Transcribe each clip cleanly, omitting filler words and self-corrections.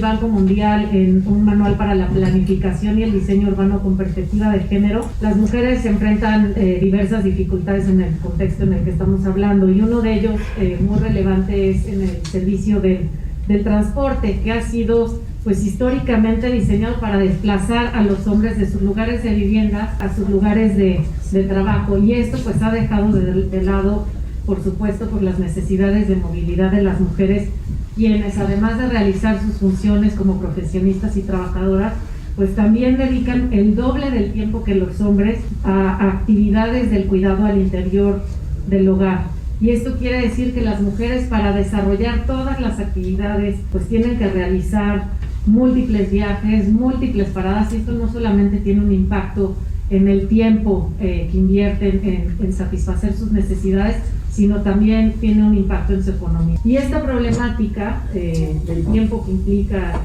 Banco Mundial en un manual para la planificación y el diseño urbano con perspectiva de género, las mujeres se enfrentan diversas dificultades en el contexto en el que estamos hablando, y uno de ellos muy relevante es en el servicio del transporte, que ha sido pues históricamente diseñado para desplazar a los hombres de sus lugares de vivienda a sus lugares de trabajo, y esto pues ha dejado de lado, por supuesto, por las necesidades de movilidad de las mujeres, quienes además de realizar sus funciones como profesionistas y trabajadoras, pues también dedican el doble del tiempo que los hombres a actividades del cuidado al interior del hogar. Y esto quiere decir que las mujeres, para desarrollar todas las actividades, pues tienen que realizar múltiples viajes, múltiples paradas, y esto no solamente tiene un impacto en el tiempo que invierten en satisfacer sus necesidades, sino también tiene un impacto en su economía. Y esta problemática del tiempo que implica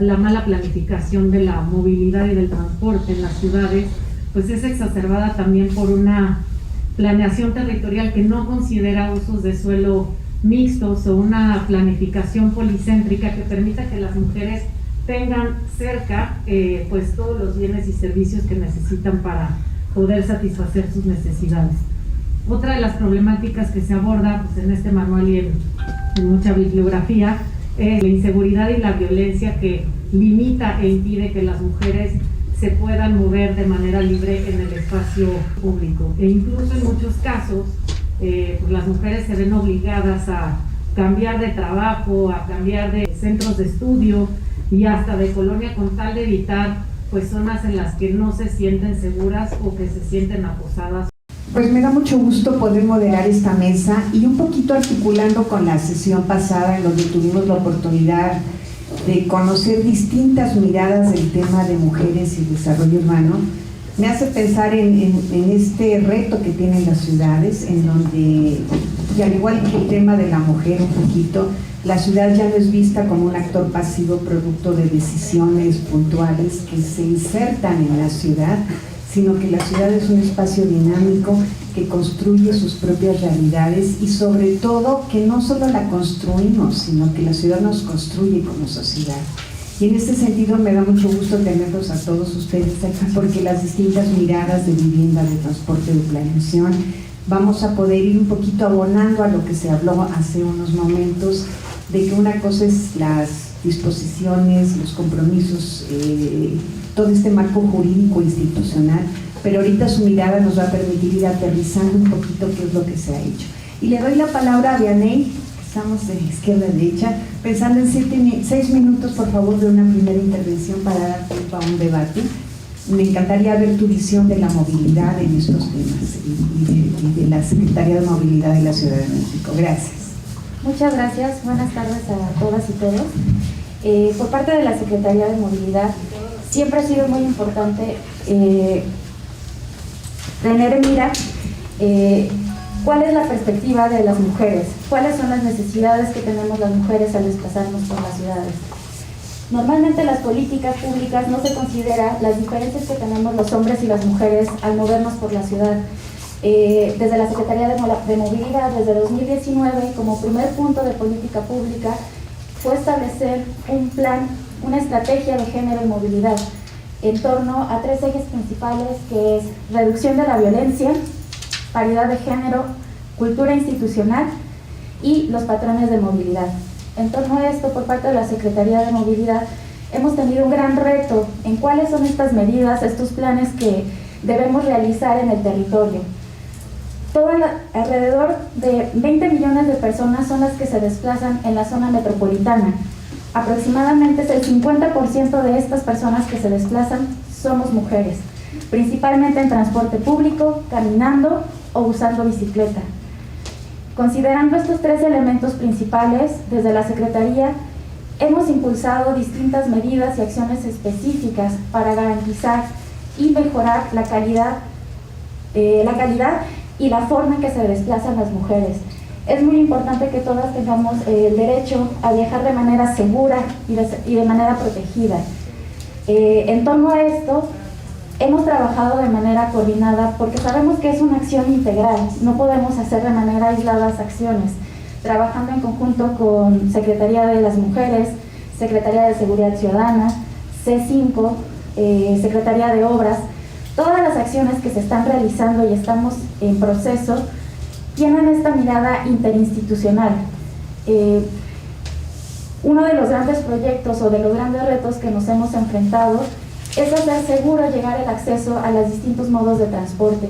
la mala planificación de la movilidad y del transporte en las ciudades, pues es exacerbada también por una planeación territorial que no considera usos de suelo mixtos o una planificación policéntrica que permita que las mujeres tengan cerca pues todos los bienes y servicios que necesitan para poder satisfacer sus necesidades. Otra de las problemáticas que se aborda pues, en este manual y en mucha bibliografía es la inseguridad y la violencia que limita e impide que las mujeres se puedan mover de manera libre en el espacio público, e incluso en muchos casos pues las mujeres se ven obligadas a cambiar de trabajo, a cambiar de centros de estudio y hasta de colonia, con tal de evitar pues zonas en las que no se sienten seguras o que se sienten acosadas. Pues me da mucho gusto poder moderar esta mesa, y un poquito articulando con la sesión pasada en donde tuvimos la oportunidad de conocer distintas miradas del tema de mujeres y desarrollo urbano, me hace pensar en este reto que tienen las ciudades, en donde, y al igual que el tema de la mujer un poquito, la ciudad ya no es vista como un actor pasivo producto de decisiones puntuales que se insertan en la ciudad, sino que la ciudad es un espacio dinámico que construye sus propias realidades, y sobre todo que no solo la construimos, sino que la ciudad nos construye como sociedad. Y en este sentido me da mucho gusto tenerlos a todos ustedes aquí, porque las distintas miradas de vivienda, de transporte, de planeación, vamos a poder ir un poquito abonando a lo que se habló hace unos momentos, de que una cosa es las disposiciones, los compromisos, todo este marco jurídico institucional, pero ahorita su mirada nos va a permitir ir aterrizando un poquito qué es lo que se ha hecho. Y le doy la palabra a Vianey, estamos de izquierda a derecha, pensando en 6 minutos, por favor, de una primera intervención para dar tiempo a un debate. Me encantaría ver tu visión de la movilidad en estos temas y de la Secretaría de Movilidad de la Ciudad de México. Gracias. Muchas gracias, buenas tardes a todas y todos. Por parte de la Secretaría de Movilidad, siempre ha sido muy importante tener en mira cuál es la perspectiva de las mujeres, cuáles son las necesidades que tenemos las mujeres al desplazarnos por las ciudades. Normalmente las políticas públicas no se considera las diferencias que tenemos los hombres y las mujeres al movernos por la ciudad. Desde la Secretaría de Movilidad, desde 2019, como primer punto de política pública, fue establecer un plan, una estrategia de género y movilidad en torno a 3 ejes principales, que es reducción de la violencia, paridad de género, cultura institucional y los patrones de movilidad. En torno a esto, por parte de la Secretaría de Movilidad, hemos tenido un gran reto en cuáles son estas medidas, estos planes que debemos realizar en el territorio. Alrededor de 20 millones de personas son las que se desplazan en la zona metropolitana. Aproximadamente el 50% de estas personas que se desplazan somos mujeres, principalmente en transporte público, caminando o usando bicicleta. Considerando estos 3 elementos principales, desde la Secretaría hemos impulsado distintas medidas y acciones específicas para garantizar y mejorar la calidad y la forma en que se desplazan las mujeres. Es muy importante que todas tengamos el derecho a viajar de manera segura y de manera protegida. En torno a esto, hemos trabajado de manera coordinada porque sabemos que es una acción integral, no podemos hacer de manera aislada las acciones. Trabajando en conjunto con Secretaría de las Mujeres, Secretaría de Seguridad Ciudadana, C5, Secretaría de Obras. Todas las acciones que se están realizando y estamos en proceso tienen esta mirada interinstitucional. Uno de los grandes proyectos o de los grandes retos que nos hemos enfrentado es hacer seguro llegar el acceso a los distintos modos de transporte.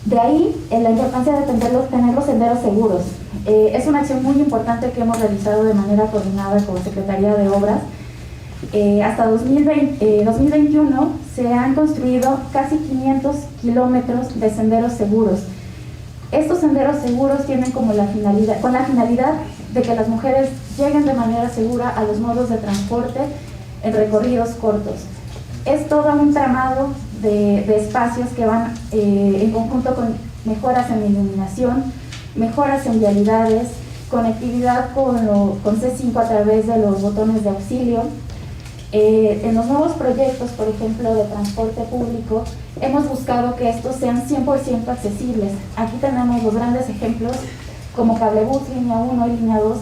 De ahí la importancia de tener los senderos seguros. Es una acción muy importante que hemos realizado de manera coordinada con Secretaría de Obras. Hasta 2021 se han construido casi 500 kilómetros de senderos seguros. Estos senderos seguros tienen con la finalidad de que las mujeres lleguen de manera segura a los modos de transporte en recorridos cortos. Es todo un tramado de espacios que van en conjunto con mejoras en iluminación, mejoras en vialidades, conectividad con C5 a través de los botones de auxilio. En los nuevos proyectos, por ejemplo, de transporte público, hemos buscado que estos sean 100% accesibles. Aquí tenemos los grandes ejemplos como Cablebús, línea 1 y línea 2,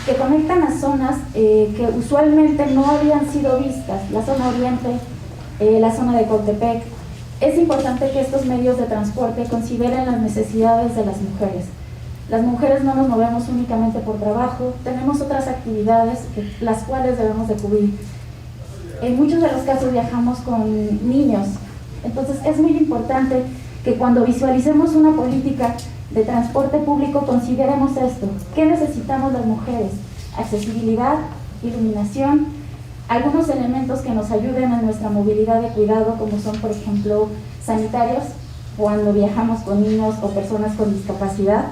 que conectan a zonas que usualmente no habían sido vistas, la zona oriente, la zona de Coatepec. Es importante que estos medios de transporte consideren las necesidades de las mujeres. Las mujeres no nos movemos únicamente por trabajo, tenemos otras actividades las cuales debemos de cubrir. En muchos de los casos viajamos con niños, entonces es muy importante que cuando visualicemos una política de transporte público consideremos esto. ¿Qué necesitamos las mujeres? Accesibilidad, iluminación, algunos elementos que nos ayuden en nuestra movilidad de cuidado, como son, por ejemplo, sanitarios, cuando viajamos con niños o personas con discapacidad.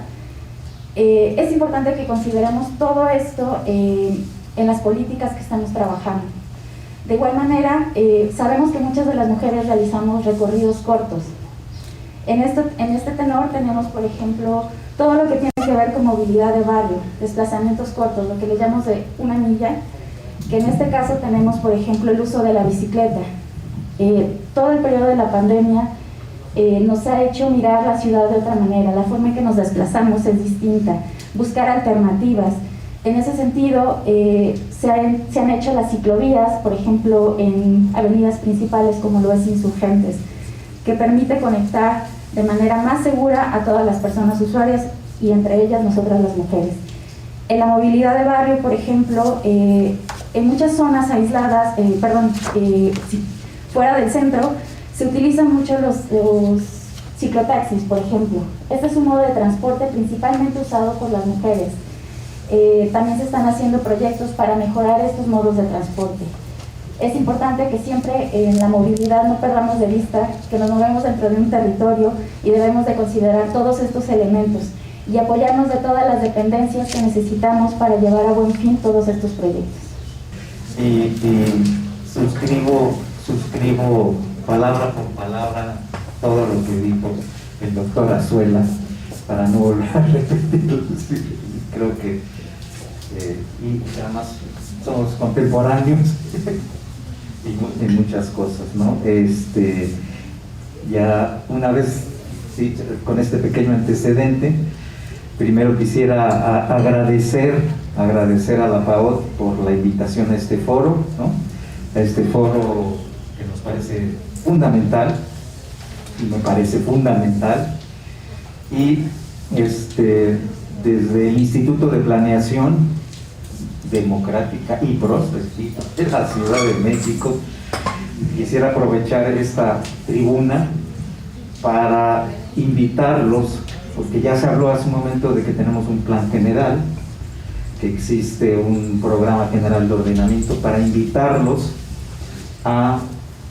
Es importante que consideremos todo esto en las políticas que estamos trabajando. De igual manera, sabemos que muchas de las mujeres realizamos recorridos cortos. En este tenor tenemos, por ejemplo, todo lo que tiene que ver con movilidad de barrio, desplazamientos cortos, lo que le llamamos de una milla, que en este caso tenemos, por ejemplo, el uso de la bicicleta. Todo el periodo de la pandemia nos ha hecho mirar la ciudad de otra manera, la forma en que nos desplazamos es distinta, buscar alternativas. En ese sentido, se han hecho las ciclovías, por ejemplo, en avenidas principales como lo es Insurgentes, que permite conectar de manera más segura a todas las personas usuarias y entre ellas nosotras las mujeres. En la movilidad de barrio, por ejemplo, en muchas zonas aisladas, fuera del centro, se utilizan mucho los ciclotaxis, por ejemplo. Este es un modo de transporte principalmente usado por las mujeres. También se están haciendo proyectos para mejorar estos modos de transporte. Es importante que siempre en la movilidad no perdamos de vista que nos movemos dentro de un territorio y debemos de considerar todos estos elementos y apoyarnos de todas las dependencias que necesitamos para llevar a buen fin todos estos proyectos. Y suscribo palabra por palabra todo lo que dijo el doctor Azuela, para no volver a repetirlo. Creo que y además somos contemporáneos en muchas cosas, ¿no? Ya una vez, sí, con este pequeño antecedente, primero quisiera agradecer a la PAOT por la invitación a este foro, ¿no? A este foro que nos parece fundamental, y me parece fundamental, y desde el Instituto de Planeación Democrática y Prospectiva de la Ciudad de México, quisiera aprovechar esta tribuna para invitarlos, porque ya se habló hace un momento de que tenemos un plan general, que existe un programa general de ordenamiento, para invitarlos a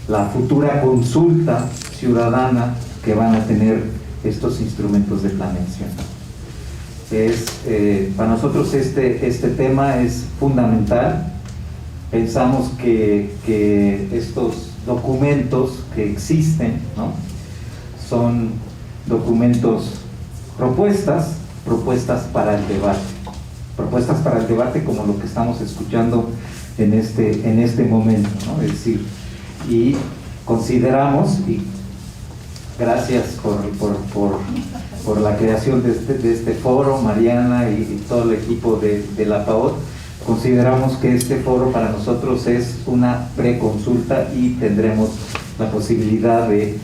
la futura consulta ciudadana que van a tener estos instrumentos de planeación. Para nosotros este tema es fundamental. Pensamos que estos documentos que existen, ¿no?, son documentos, propuestas para el debate, como lo que estamos escuchando en este momento, ¿no? Es decir, y consideramos, y gracias por la creación de este foro, Mariana y todo el equipo de la PAOT, consideramos que este foro para nosotros es una preconsulta y tendremos la posibilidad de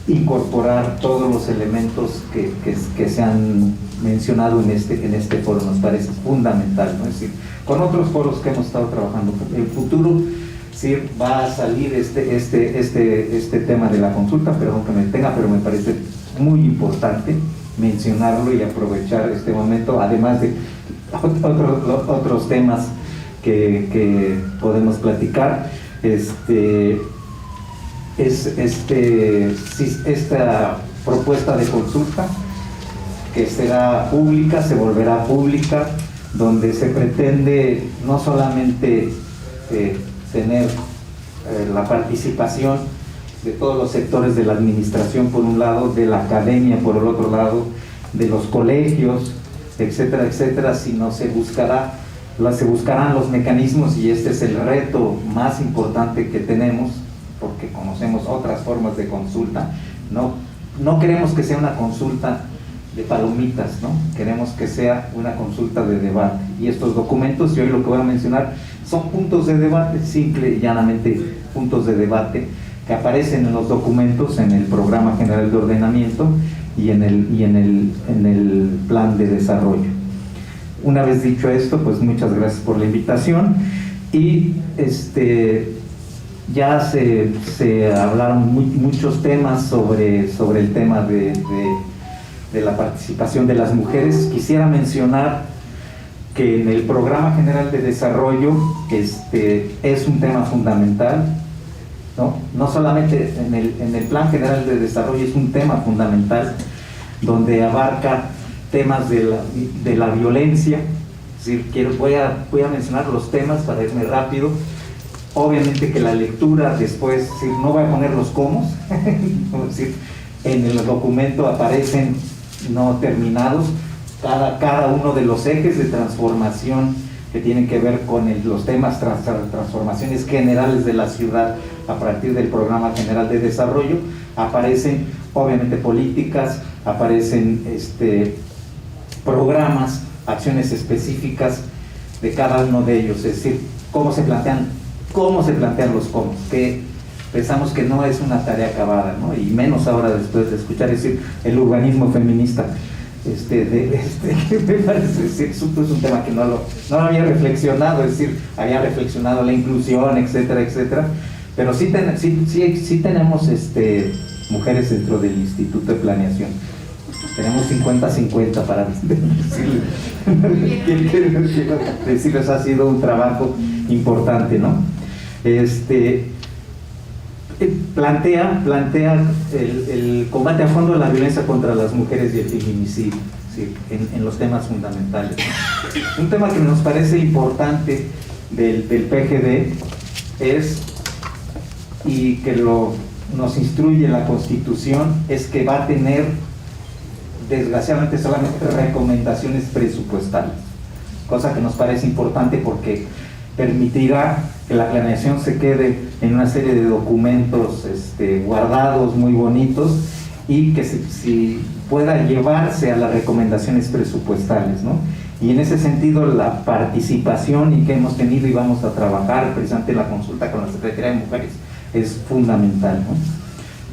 incorporar todos los elementos que se han mencionado en este foro. Nos parece fundamental, ¿no? Es decir, con otros foros que hemos estado trabajando en el futuro, sí va a salir este tema de la consulta, perdón que me detenga, pero me parece muy importante mencionarlo y aprovechar este momento, además de otros temas que podemos platicar. Esta propuesta de consulta que será pública, se volverá pública, donde se pretende no solamente tener la participación de todos los sectores de la administración por un lado, de la academia por el otro lado, de los colegios, etcétera, etcétera, sino se buscarán los mecanismos, y este es el reto más importante que tenemos, porque conocemos otras formas de consulta. No queremos que sea una consulta de palomitas, ¿no? Queremos que sea una consulta de debate, y estos documentos, y hoy lo que voy a mencionar, son puntos de debate, simple y llanamente puntos de debate que aparecen en los documentos, en el Programa General de Ordenamiento y en el Plan de Desarrollo. Una vez dicho esto, pues muchas gracias por la invitación, y ya se hablaron muchos temas sobre el tema de la participación de las mujeres. Quisiera mencionar que en el Programa General de Desarrollo es un tema fundamental, no solamente en el Plan General de Desarrollo, es un tema fundamental donde abarca temas de la violencia. Es decir, voy a mencionar los temas para irme rápido. Obviamente que la lectura después, es decir, no voy a poner los cómo, es decir, en el documento aparecen no terminados cada uno de los ejes de transformación que tienen que ver con los temas transformaciones generales de la ciudad a partir del Programa General de Desarrollo. Aparecen obviamente políticas, aparecen programas, acciones específicas de cada uno de ellos, es decir, cómo se plantean los cómo, que pensamos que no es una tarea acabada, ¿no? Y menos ahora después de escuchar decir el urbanismo feminista, me parece, es un tema que no lo había reflexionado, es decir, había reflexionado la inclusión, etcétera, etcétera, pero sí tenemos mujeres dentro del Instituto de Planeación. Tenemos 50-50 para decirles, ha sido un trabajo importante, ¿no? Plantea el combate a fondo de la violencia contra las mujeres y el feminicidio, ¿sí? en los temas fundamentales, ¿no? Un tema que nos parece importante del PGD y que nos instruye la Constitución, es que va a tener desgraciadamente solamente recomendaciones presupuestales, cosa que nos parece importante porque permitirá que la planeación se quede en una serie de documentos guardados muy bonitos, y que si pueda llevarse a las recomendaciones presupuestales, ¿no? Y en ese sentido la participación y que hemos tenido y vamos a trabajar precisamente la consulta con la Secretaría de Mujeres es fundamental, ¿no?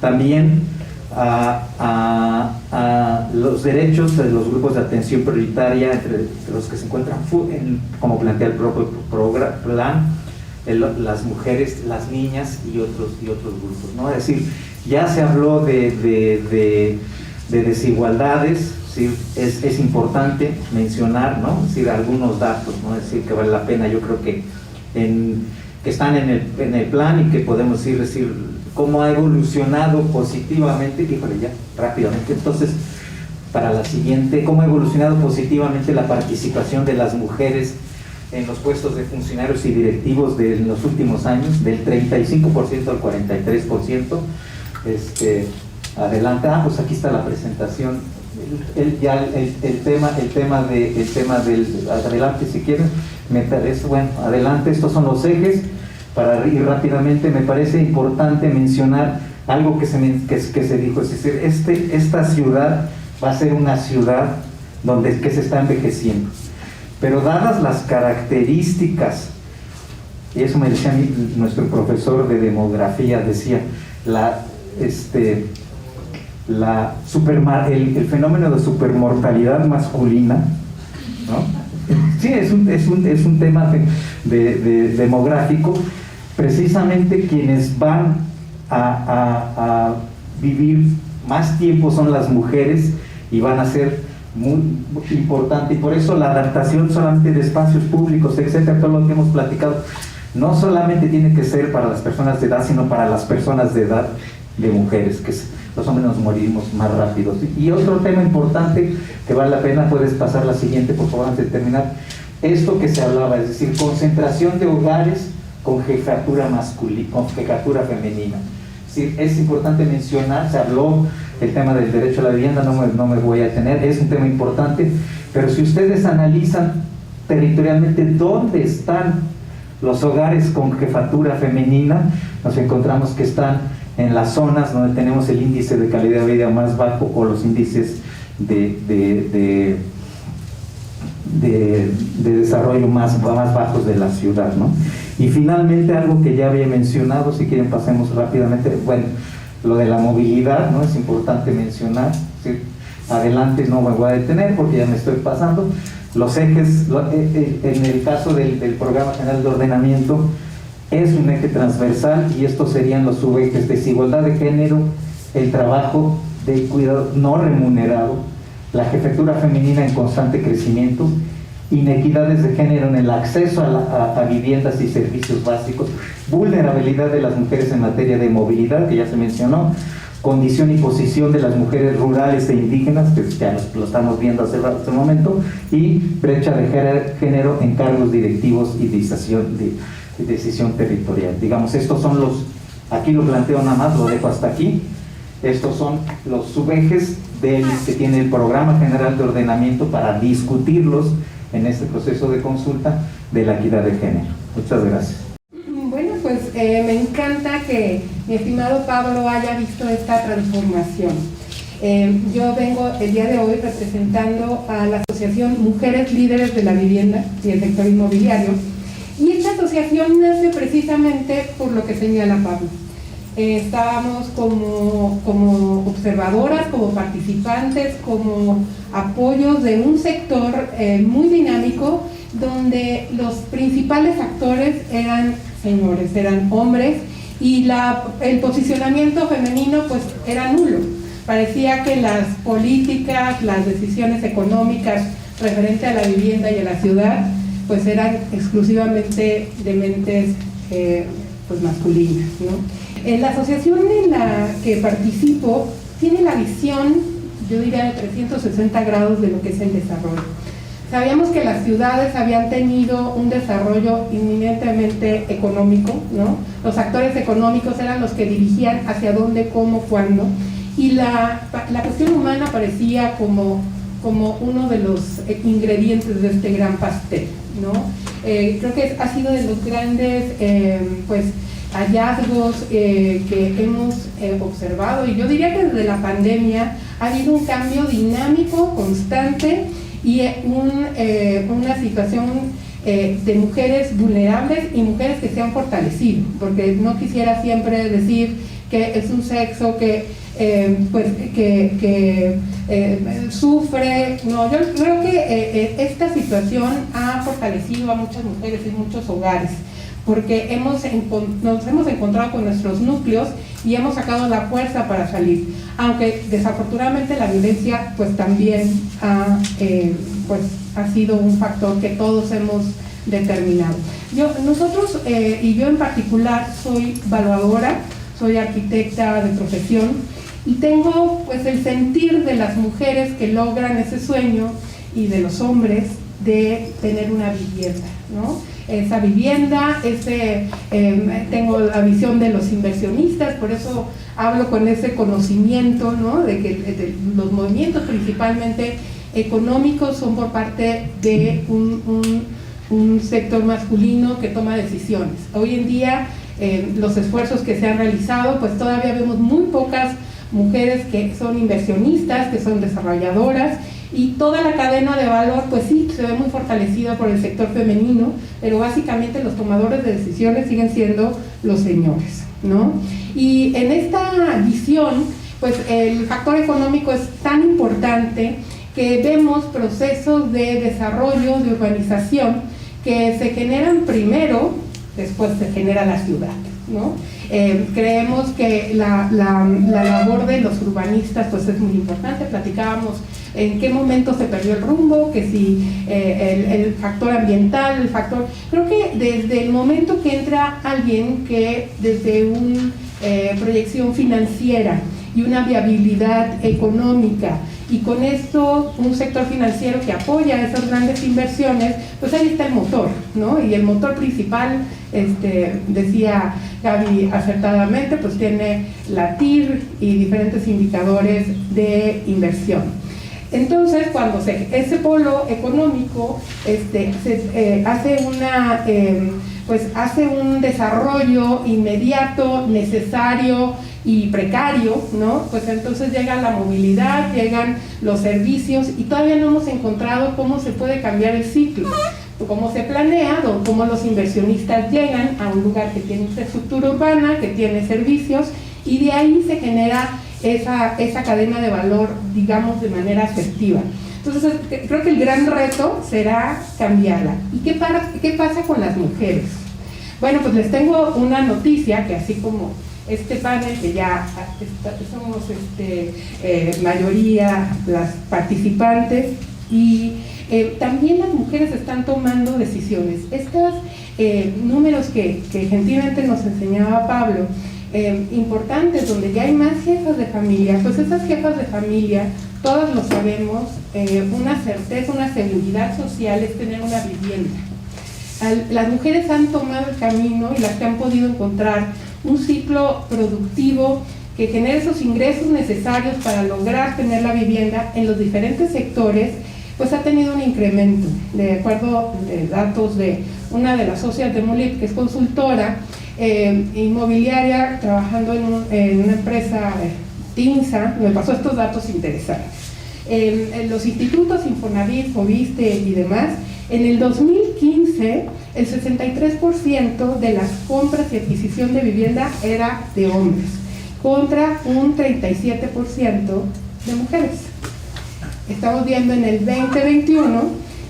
También a los derechos de los grupos de atención prioritaria, entre los que se encuentran, como plantea el propio plan, las mujeres, las niñas y otros grupos, ¿no? Es decir, ya se habló de desigualdades, ¿sí? Es importante mencionar, ¿no? Es decir, algunos datos, ¿no? Es decir, que vale la pena, yo creo que están en el plan y que podemos decir cómo ha evolucionado positivamente, híjole, ya rápidamente, entonces, para la siguiente, cómo ha evolucionado positivamente la participación de las mujeres en los puestos de funcionarios y directivos de los últimos años, del 35% al 43%. Adelante, pues aquí está la presentación, el tema del, adelante si quieren, bueno, adelante, estos son los ejes. Para ir rápidamente, me parece importante mencionar algo que se dijo, es decir, esta ciudad va a ser una ciudad que se está envejeciendo. pero dadas las características, y eso me decía nuestro profesor de demografía, decía, el fenómeno de supermortalidad masculina, ¿no? Sí, es un tema de demográfico. Precisamente quienes van a vivir más tiempo son las mujeres y van a ser muy importante, y por eso la adaptación solamente de espacios públicos, etcétera, todo lo que hemos platicado, no solamente tiene que ser para las personas de edad, sino para las personas de edad de mujeres, que los hombres nos morimos más rápido. Y otro tema importante que vale la pena, puedes pasar la siguiente, por favor, antes de terminar, esto que se hablaba, es decir, concentración de hogares con jefatura masculina, con jefatura femenina. Es importante mencionar, se habló el tema del derecho a la vivienda, no me voy a detener, es un tema importante, pero si ustedes analizan territorialmente dónde están los hogares con jefatura femenina, nos encontramos que están en las zonas donde tenemos el índice de calidad de vida más bajo o los índices de desarrollo más bajos de la ciudad, ¿no? Y finalmente, algo que ya había mencionado, si quieren pasemos rápidamente, bueno, lo de la movilidad, ¿no? Es importante mencionar, ¿sí? Adelante no me voy a detener porque ya me estoy pasando. Los ejes, en el caso del Programa General de Ordenamiento, es un eje transversal y estos serían los subejes: desigualdad de género, el trabajo de cuidado no remunerado, la jefatura femenina en constante crecimiento, inequidades de género en el acceso a viviendas y servicios básicos, vulnerabilidad de las mujeres en materia de movilidad, que ya se mencionó, condición y posición de las mujeres rurales e indígenas, que ya lo estamos viendo hace un momento, y brecha de género en cargos directivos y decisión territorial. Digamos, estos son aquí lo planteo nada más, lo dejo hasta aquí. Estos son los subejes que tiene el Programa General de Ordenamiento para discutirlos en este proceso de consulta de la equidad de género. Muchas gracias. Bueno, pues me encanta que mi estimado Pablo haya visto esta transformación. Yo vengo el día de hoy representando a la Asociación Mujeres Líderes de la Vivienda y el Sector Inmobiliario, y esta asociación nace precisamente por lo que señala Pablo. Estábamos como observadoras, como participantes, como apoyos de un sector muy dinámico, donde los principales actores eran señores, eran hombres, y el posicionamiento femenino pues era nulo. Parecía que las políticas, las decisiones económicas referente a la vivienda y a la ciudad pues eran exclusivamente de mentes pues masculinas, ¿no? La asociación en la que participo tiene la visión, yo diría, de 360 grados de lo que es el desarrollo. Sabíamos que las ciudades habían tenido un desarrollo inminentemente económico, ¿no? Los actores económicos eran los que dirigían hacia dónde, cómo, cuándo, y la cuestión humana parecía como uno de los ingredientes de este gran pastel, ¿no? Creo que ha sido de los grandes hallazgos que hemos observado, y yo diría que desde la pandemia ha habido un cambio dinámico, constante, y una situación de mujeres vulnerables y mujeres que se han fortalecido, porque no quisiera siempre decir que es un sexo que sufre. No, yo creo que esta situación ha fortalecido a muchas mujeres y muchos hogares, porque nos hemos encontrado con nuestros núcleos y hemos sacado la fuerza para salir, aunque desafortunadamente la violencia pues también ha sido un factor que todos hemos determinado. Nosotros y yo en particular soy evaluadora, soy arquitecta de profesión, y tengo pues el sentir de las mujeres que logran ese sueño, y de los hombres, de tener una vivienda, ¿no? Esa vivienda, tengo la visión de los inversionistas, por eso hablo con ese conocimiento, ¿no? De los movimientos principalmente económicos son por parte de un sector masculino que toma decisiones. Hoy en día los esfuerzos que se han realizado, pues todavía vemos muy pocas mujeres que son inversionistas, que son desarrolladoras, y toda la cadena de valor, pues sí, se ve muy fortalecida por el sector femenino, pero básicamente los tomadores de decisiones siguen siendo los señores, ¿no? Y en esta visión, pues el factor económico es tan importante que vemos procesos de desarrollo, de urbanización, que se generan primero, después se genera la ciudad, ¿no? Creemos que la labor de los urbanistas pues es muy importante. Platicábamos en qué momento se perdió el rumbo, que si el factor ambiental, el factor... Creo que desde el momento que entra alguien que desde una proyección financiera y una viabilidad económica, y con esto un sector financiero que apoya esas grandes inversiones, pues ahí está el motor, ¿no? Y el motor principal, decía Gaby acertadamente, pues tiene la TIR y diferentes indicadores de inversión. Entonces, cuando ese polo económico hace un desarrollo inmediato, necesario y precario, ¿no? Pues entonces llega la movilidad, llegan los servicios y todavía no hemos encontrado cómo se puede cambiar el ciclo, cómo se planea, cómo los inversionistas llegan a un lugar que tiene infraestructura urbana, que tiene servicios, y de ahí se genera esa cadena de valor, digamos, de manera efectiva. Entonces creo que el gran reto será cambiarla. ¿Y qué pasa con las mujeres? Bueno, pues les tengo una noticia que así como este panel, que ya somos mayoría las participantes, y también las mujeres están tomando decisiones. Estos números que gentilmente nos enseñaba Pablo, importantes, donde ya hay más jefas de familia, pues esas jefas de familia, todas lo sabemos, una certeza, una seguridad social es tener una vivienda. Las mujeres han tomado el camino, y las que han podido encontrar un ciclo productivo que genere esos ingresos necesarios para lograr tener la vivienda en los diferentes sectores, pues ha tenido un incremento. De acuerdo a datos de una de las socias de Molip, que es consultora inmobiliaria, trabajando en una empresa TINSA, me pasó estos datos interesantes. En los institutos Infonavit, Fobiste y demás, en el 2015, el 63% de las compras y adquisición de vivienda era de hombres, contra un 37% de mujeres. Estamos viendo en el 2021,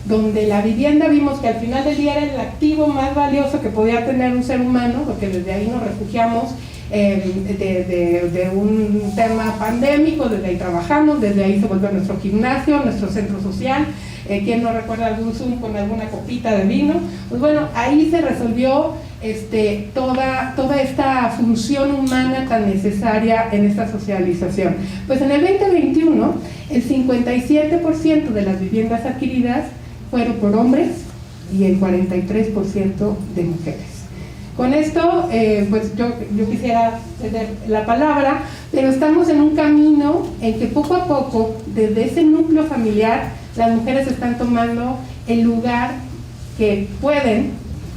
donde la vivienda vimos que al final del día era el activo más valioso que podía tener un ser humano, porque desde ahí nos refugiamos de un tema pandémico, desde ahí trabajamos, desde ahí se volvió nuestro gimnasio, nuestro centro social. ¿Quién no recuerda algún Zoom con alguna copita de vino? Pues bueno, ahí se resolvió toda esta función humana tan necesaria en esta socialización. Pues en el 2021, el 57% de las viviendas adquiridas fueron por hombres y el 43% de mujeres. Con esto, pues yo quisiera ceder la palabra, pero estamos en un camino en que poco a poco, desde ese núcleo familiar, las mujeres están tomando el lugar que pueden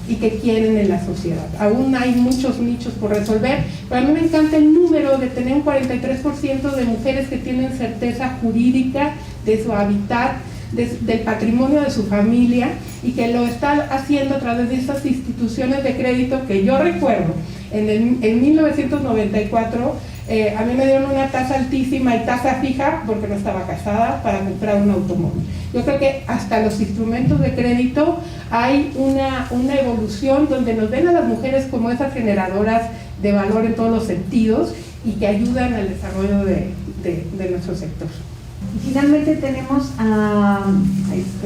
y que quieren en la sociedad. Aún hay muchos nichos por resolver, pero a mí me encanta el número de tener un 43% de mujeres que tienen certeza jurídica de su hábitat, del patrimonio de su familia, y que lo están haciendo a través de estas instituciones de crédito que yo recuerdo. En 1994 a mí me dieron una tasa altísima y tasa fija porque no estaba casada para comprar un automóvil. Yo creo que hasta los instrumentos de crédito hay una evolución donde nos ven a las mujeres como esas generadoras de valor en todos los sentidos y que ayudan al desarrollo de nuestro sector. Y finalmente tenemos a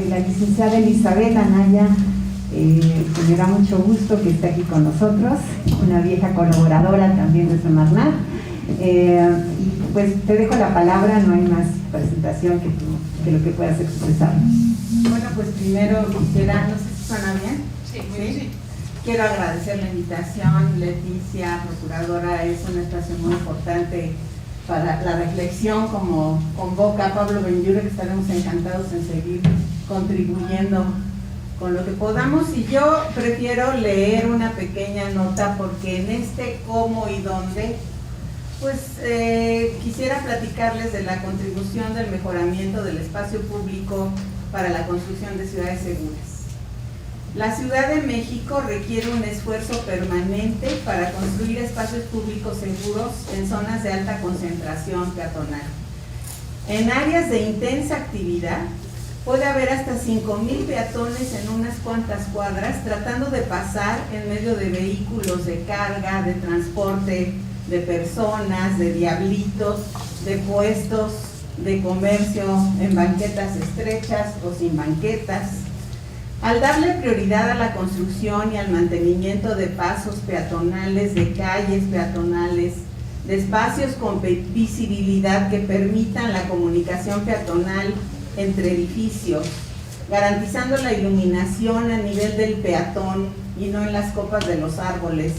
la licenciada Elizabeth Anaya, que me da mucho gusto que esté aquí con nosotros, una vieja colaboradora también de Semarnat. Y pues te dejo la palabra, no hay más presentación que lo que puedas expresar. Bueno, pues primero quisiera, no sé si suena bien. Sí. Quiero agradecer la invitación. Leticia, procuradora, es un espacio muy importante para la reflexión, como convoca Pablo Benlliure, que estaremos encantados en seguir contribuyendo con lo que podamos. Y yo prefiero leer una pequeña nota, porque en este cómo y dónde Quisiera platicarles de la contribución del mejoramiento del espacio público para la construcción de ciudades seguras. La Ciudad de México requiere un esfuerzo permanente para construir espacios públicos seguros en zonas de alta concentración peatonal. En áreas de intensa actividad puede haber hasta 5,000 peatones en unas cuantas cuadras tratando de pasar en medio de vehículos de carga, de transporte de personas, de diablitos, de puestos de comercio en banquetas estrechas o sin banquetas. Al darle prioridad a la construcción y al mantenimiento de pasos peatonales, de calles peatonales, de espacios con visibilidad que permitan la comunicación peatonal entre edificios, garantizando la iluminación a nivel del peatón y no en las copas de los árboles,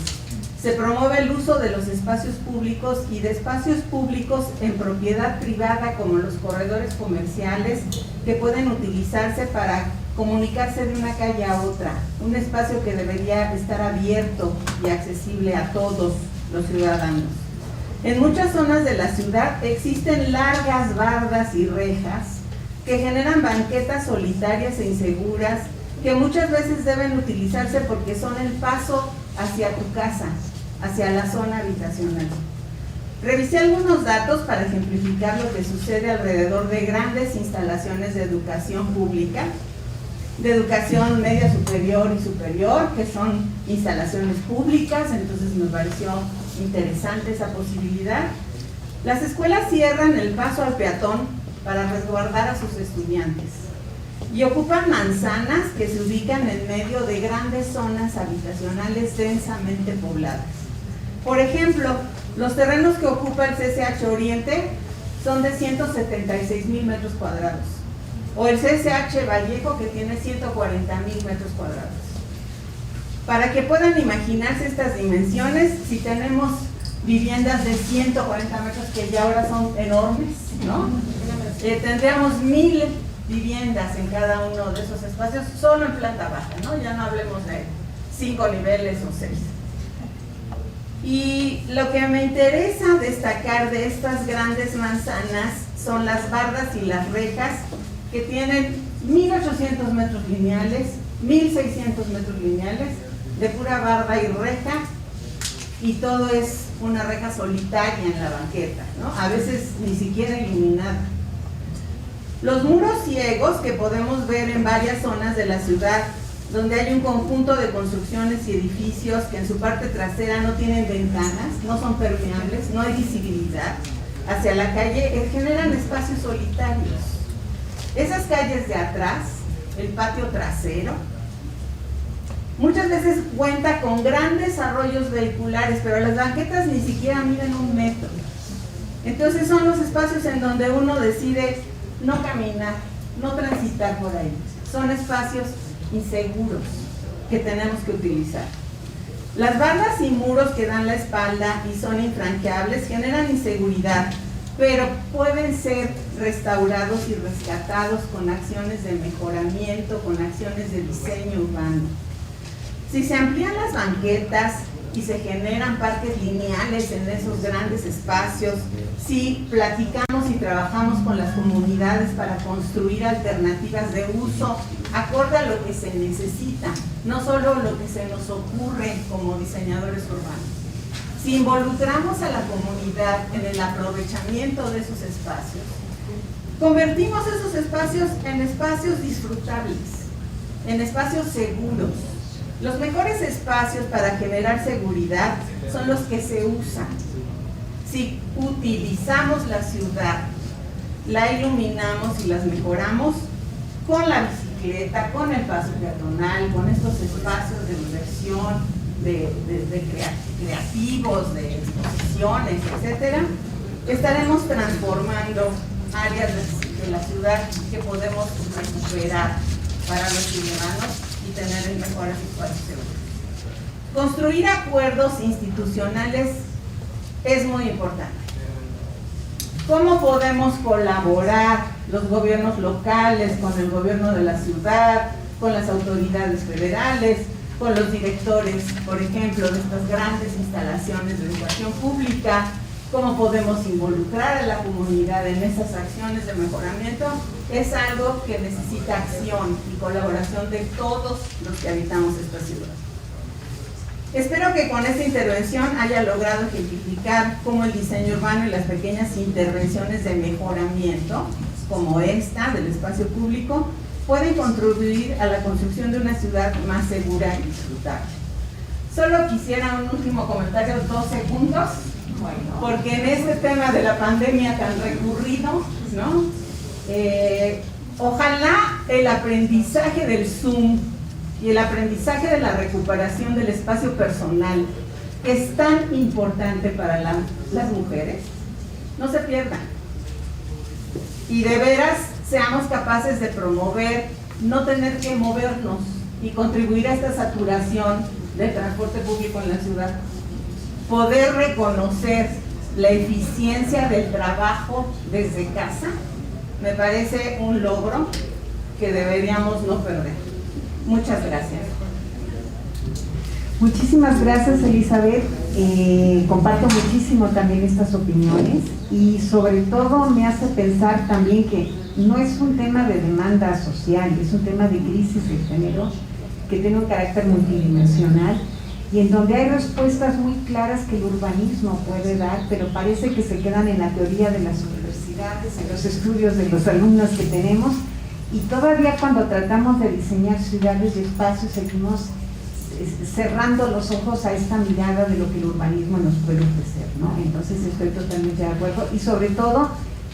se promueve el uso de los espacios públicos y de espacios públicos en propiedad privada como los corredores comerciales que pueden utilizarse para comunicarse de una calle a otra, un espacio que debería estar abierto y accesible a todos los ciudadanos. En muchas zonas de la ciudad existen largas bardas y rejas que generan banquetas solitarias e inseguras que muchas veces deben utilizarse porque son el paso hacia tu casa, hacia la zona habitacional. Revisé algunos datos para ejemplificar lo que sucede alrededor de grandes instalaciones de educación pública, de educación media superior y superior, que son instalaciones públicas, entonces me pareció interesante esa posibilidad. Las escuelas cierran el paso al peatón para resguardar a sus estudiantes y ocupan manzanas que se ubican en medio de grandes zonas habitacionales densamente pobladas. Por ejemplo, los terrenos que ocupa el CCH Oriente son de 176,000 metros cuadrados, o el CCH Vallejo, que tiene 140,000 metros cuadrados. Para que puedan imaginarse estas dimensiones, si tenemos viviendas de 140 metros, que ya ahora son enormes, ¿no? Tendríamos 1,000 viviendas en cada uno de esos espacios, solo en planta baja, ¿no? Ya no hablemos de 5 niveles o 6. Y lo que me interesa destacar de estas grandes manzanas son las bardas y las rejas, que tienen 1,800 metros lineales, 1,600 metros lineales, de pura barda y reja, y todo es una reja solitaria en la banqueta, ¿no? A veces ni siquiera iluminada. Los muros ciegos que podemos ver en varias zonas de la ciudad, donde hay un conjunto de construcciones y edificios que en su parte trasera no tienen ventanas, no son permeables, no hay visibilidad hacia la calle, generan espacios solitarios. Esas calles de atrás, el patio trasero, muchas veces cuenta con grandes arroyos vehiculares, pero las banquetas ni siquiera miden 1 metro. Entonces son los espacios en donde uno decide no caminar, no transitar por ahí. Son espacios inseguros que tenemos que utilizar. Las bardas y muros que dan la espalda y son infranqueables generan inseguridad, pero pueden ser restaurados y rescatados con acciones de mejoramiento, con acciones de diseño urbano. Si se amplían las banquetas y se generan parques lineales en esos grandes espacios, si platicamos y trabajamos con las comunidades para construir alternativas de uso acorde a lo que se necesita, no solo lo que se nos ocurre como diseñadores urbanos. Si involucramos a la comunidad en el aprovechamiento de esos espacios, convertimos esos espacios en espacios disfrutables, en espacios seguros. Los mejores espacios para generar seguridad son los que se usan. Si utilizamos la ciudad, la iluminamos y las mejoramos con la bicicleta, con el paso peatonal, con estos espacios de diversión, de creativos, de exposiciones, etcétera, estaremos transformando áreas de la ciudad que podemos recuperar para los ciudadanos y tener mejores espacios seguros. Construir acuerdos institucionales es muy importante. ¿Cómo podemos colaborar los gobiernos locales con el gobierno de la ciudad, con las autoridades federales, con los directores, por ejemplo, de estas grandes instalaciones de educación pública, cómo podemos involucrar a la comunidad en esas acciones de mejoramiento, es algo que necesita acción y colaboración de todos los que habitamos esta ciudad. Espero que con esta intervención haya logrado ejemplificar cómo el diseño urbano y las pequeñas intervenciones de mejoramiento, como esta del espacio público, pueden contribuir a la construcción de una ciudad más segura y disfrutable. Solo quisiera un último comentario, 2 segundos, porque en este tema de la pandemia tan recurrido, ¿no? Ojalá el aprendizaje del Zoom y el aprendizaje de la recuperación del espacio personal, que es tan importante para las mujeres, no se pierdan. Y de veras seamos capaces de promover, no tener que movernos y contribuir a esta saturación del transporte público en la ciudad. Poder reconocer la eficiencia del trabajo desde casa me parece un logro que deberíamos no perder. Muchas gracias. Muchísimas gracias, Elizabeth. Comparto muchísimo también estas opiniones y sobre todo me hace pensar también que no es un tema de demanda social, es un tema de crisis de género que tiene un carácter multidimensional y en donde hay respuestas muy claras que el urbanismo puede dar, pero parece que se quedan en la teoría de las universidades, en los estudios de los alumnos que tenemos, y todavía cuando tratamos de diseñar ciudades y espacios seguimos cerrando los ojos a esta mirada de lo que el urbanismo nos puede ofrecer, ¿no? Entonces estoy totalmente de acuerdo y sobre todo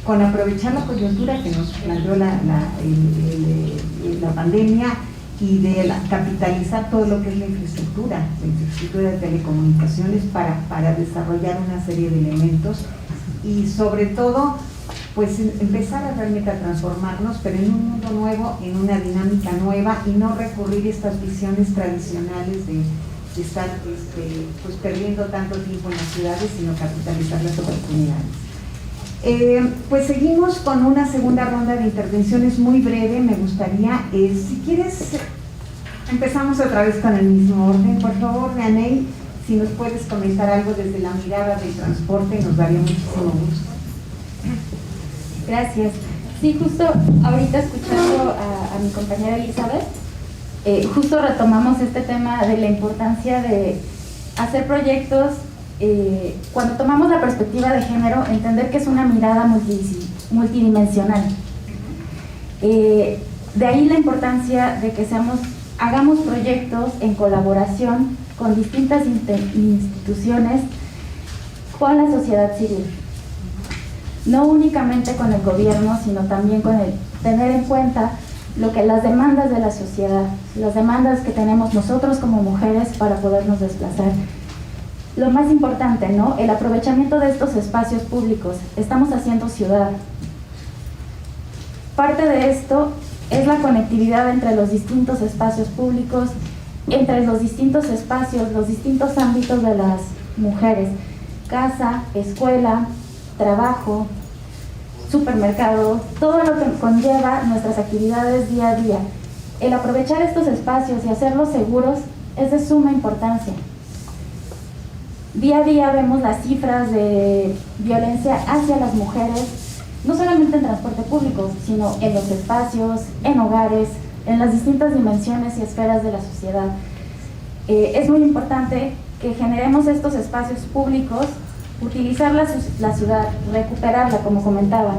con aprovechar la coyuntura que nos planteó la pandemia y de capitalizar todo lo que es la infraestructura de telecomunicaciones para desarrollar una serie de elementos y sobre todo pues empezar a realmente a transformarnos, pero en un mundo nuevo, en una dinámica nueva y no recurrir a estas visiones tradicionales de estar pues perdiendo tanto tiempo en las ciudades, sino capitalizar las oportunidades. Pues seguimos con una segunda ronda de intervenciones muy breve. Me gustaría, si quieres, empezamos otra vez con el mismo orden. Por favor, Reaney, si nos puedes comentar algo desde la mirada del transporte, nos daría muchísimo gusto. Gracias. Sí, justo ahorita escuchando a mi compañera Elizabeth, justo retomamos este tema de la importancia de hacer proyectos, cuando tomamos la perspectiva de género, entender que es una mirada multidimensional. De ahí la importancia de que hagamos proyectos en colaboración con distintas instituciones, con la sociedad civil. No únicamente con el gobierno, sino también con el tener en cuenta lo que las demandas de la sociedad, las demandas que tenemos nosotros como mujeres para podernos desplazar. Lo más importante, ¿no? El aprovechamiento de estos espacios públicos. Estamos haciendo ciudad. Parte de esto es la conectividad entre los distintos espacios públicos, entre los distintos espacios, los distintos ámbitos de las mujeres. Casa, escuela, trabajo, supermercado, todo lo que conlleva nuestras actividades día a día. El aprovechar estos espacios y hacerlos seguros es de suma importancia. Día a día vemos las cifras de violencia hacia las mujeres, no solamente en transporte público, sino en los espacios, en hogares, en las distintas dimensiones y esferas de la sociedad. Es muy importante que generemos estos espacios públicos, utilizar la ciudad, recuperarla, como comentaban.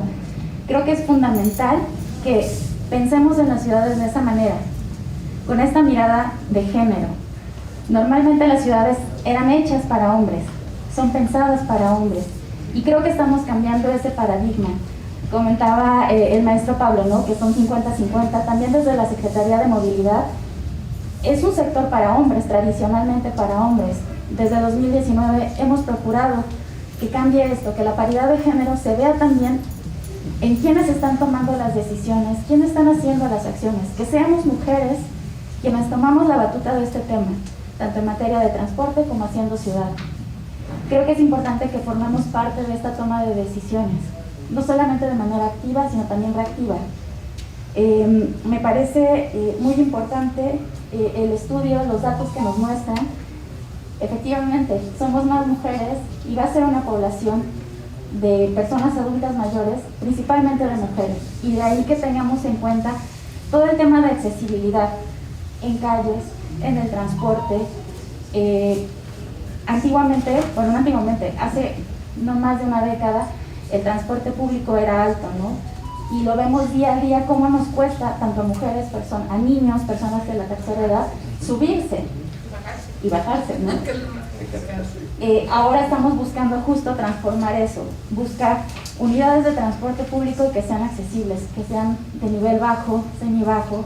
Creo que es fundamental que pensemos en las ciudades de esa manera, con esta mirada de género. Normalmente las ciudades eran hechas para hombres, son pensadas para hombres, y creo que estamos cambiando ese paradigma. Comentaba el maestro Pablo, ¿no?, que son 50-50, también desde la Secretaría de Movilidad. Es un sector para hombres, tradicionalmente para hombres. Desde 2019 hemos procurado que cambie esto, que la paridad de género se vea también en quienes están tomando las decisiones, quienes están haciendo las acciones, que seamos mujeres quienes tomamos la batuta de este tema, tanto en materia de transporte como haciendo ciudad. Creo que es importante que formemos parte de esta toma de decisiones, no solamente de manera activa, sino también reactiva. Me parece muy importante el estudio, los datos que nos muestran. Efectivamente, somos más mujeres y va a ser una población de personas adultas mayores, principalmente de mujeres, y de ahí que tengamos en cuenta todo el tema de accesibilidad en calles, en el transporte. Antiguamente, hace no más de una década, el transporte público era alto, ¿no? Y lo vemos día a día cómo nos cuesta, tanto a mujeres, a niños, personas de la tercera edad, subirse y bajarse, ¿no? Ahora estamos buscando justo transformar eso, buscar unidades de transporte público que sean accesibles, que sean de nivel bajo, semibajo,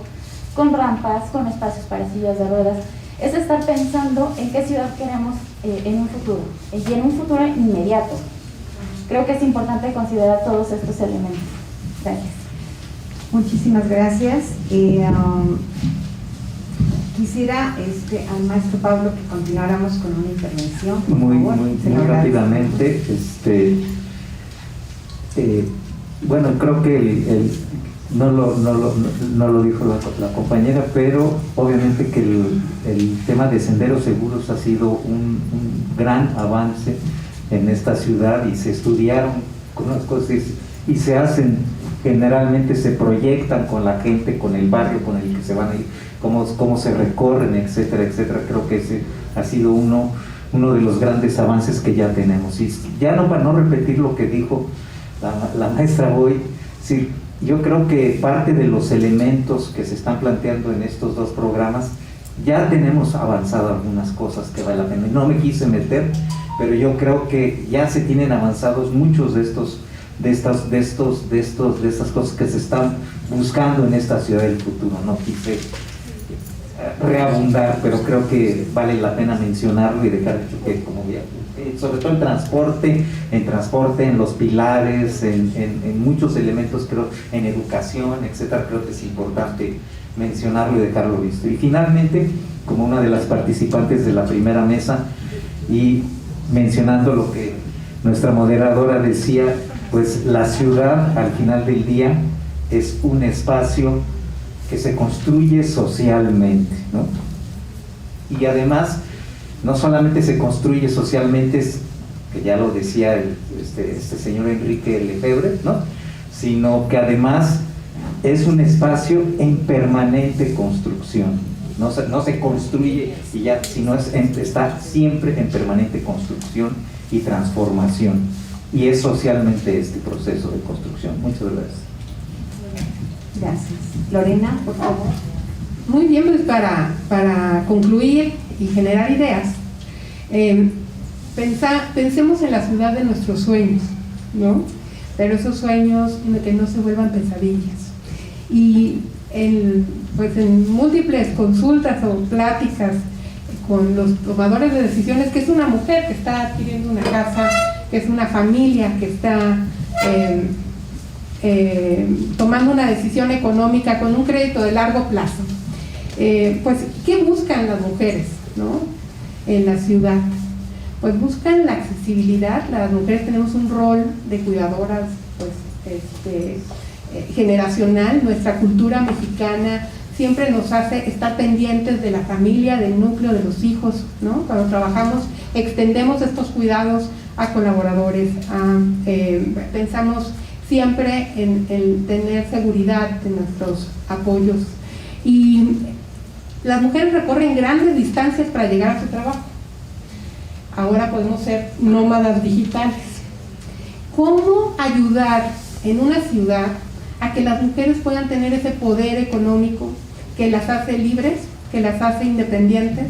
con rampas, con espacios para sillas de ruedas. Es estar pensando en qué ciudad queremos en un futuro, y en un futuro inmediato. Creo que es importante considerar todos estos elementos. Gracias. Muchísimas gracias. Quisiera al maestro Pablo que continuáramos con una intervención. Por favor. Muy rápidamente. Bueno, creo que no lo dijo la compañera, pero obviamente que el tema de senderos seguros ha sido un gran avance en esta ciudad, y se estudiaron unas cosas y se hacen, generalmente se proyectan con la gente, con el barrio con el que se van a ir, cómo se recorren, etcétera, etcétera. Creo que ese ha sido uno de los grandes avances que ya tenemos. Y ya no, para no repetir lo que dijo la maestra Boy, sí, yo creo que parte de los elementos que se están planteando en estos dos programas, ya tenemos avanzado algunas cosas que vale la pena. No me quise meter, pero yo creo que ya se tienen avanzados muchos de estas cosas que se están buscando en esta ciudad del futuro. No quise reabundar, pero creo que vale la pena mencionarlo y dejar que, como sobre todo en transporte, en los pilares, en muchos elementos, creo, en educación, etcétera. Creo que es importante mencionarlo y dejarlo visto. Y finalmente, como una de las participantes de la primera mesa, y mencionando lo que nuestra moderadora decía, pues la ciudad al final del día es un espacio que se construye socialmente, ¿no? Y además no solamente se construye socialmente, que ya lo decía este señor Enrique Lefebvre, ¿no?, sino que además es un espacio en permanente construcción. No se construye y ya, sino está siempre en permanente construcción y transformación, y es socialmente este proceso de construcción. Muchas gracias. Gracias. Lorena, por favor. Muy bien, pues para concluir y generar ideas, pensemos en la ciudad de nuestros sueños, ¿no? Pero esos sueños que no se vuelvan pesadillas. Y en múltiples consultas o pláticas con los tomadores de decisiones, que es una mujer que está adquiriendo una casa, que es una familia que está tomando una decisión económica con un crédito de largo plazo, pues ¿qué buscan las mujeres, ¿no?, en la ciudad? Pues buscan la accesibilidad. Las mujeres tenemos un rol de cuidadoras, pues generacional. Nuestra cultura mexicana siempre nos hace estar pendientes de la familia, del núcleo, de los hijos, ¿no? Cuando trabajamos extendemos estos cuidados a colaboradores, pensamos siempre en tener seguridad de nuestros apoyos. Y las mujeres recorren grandes distancias para llegar a su trabajo. Ahora podemos ser nómadas digitales. ¿Cómo ayudar en una ciudad a que las mujeres puedan tener ese poder económico que las hace libres, que las hace independientes?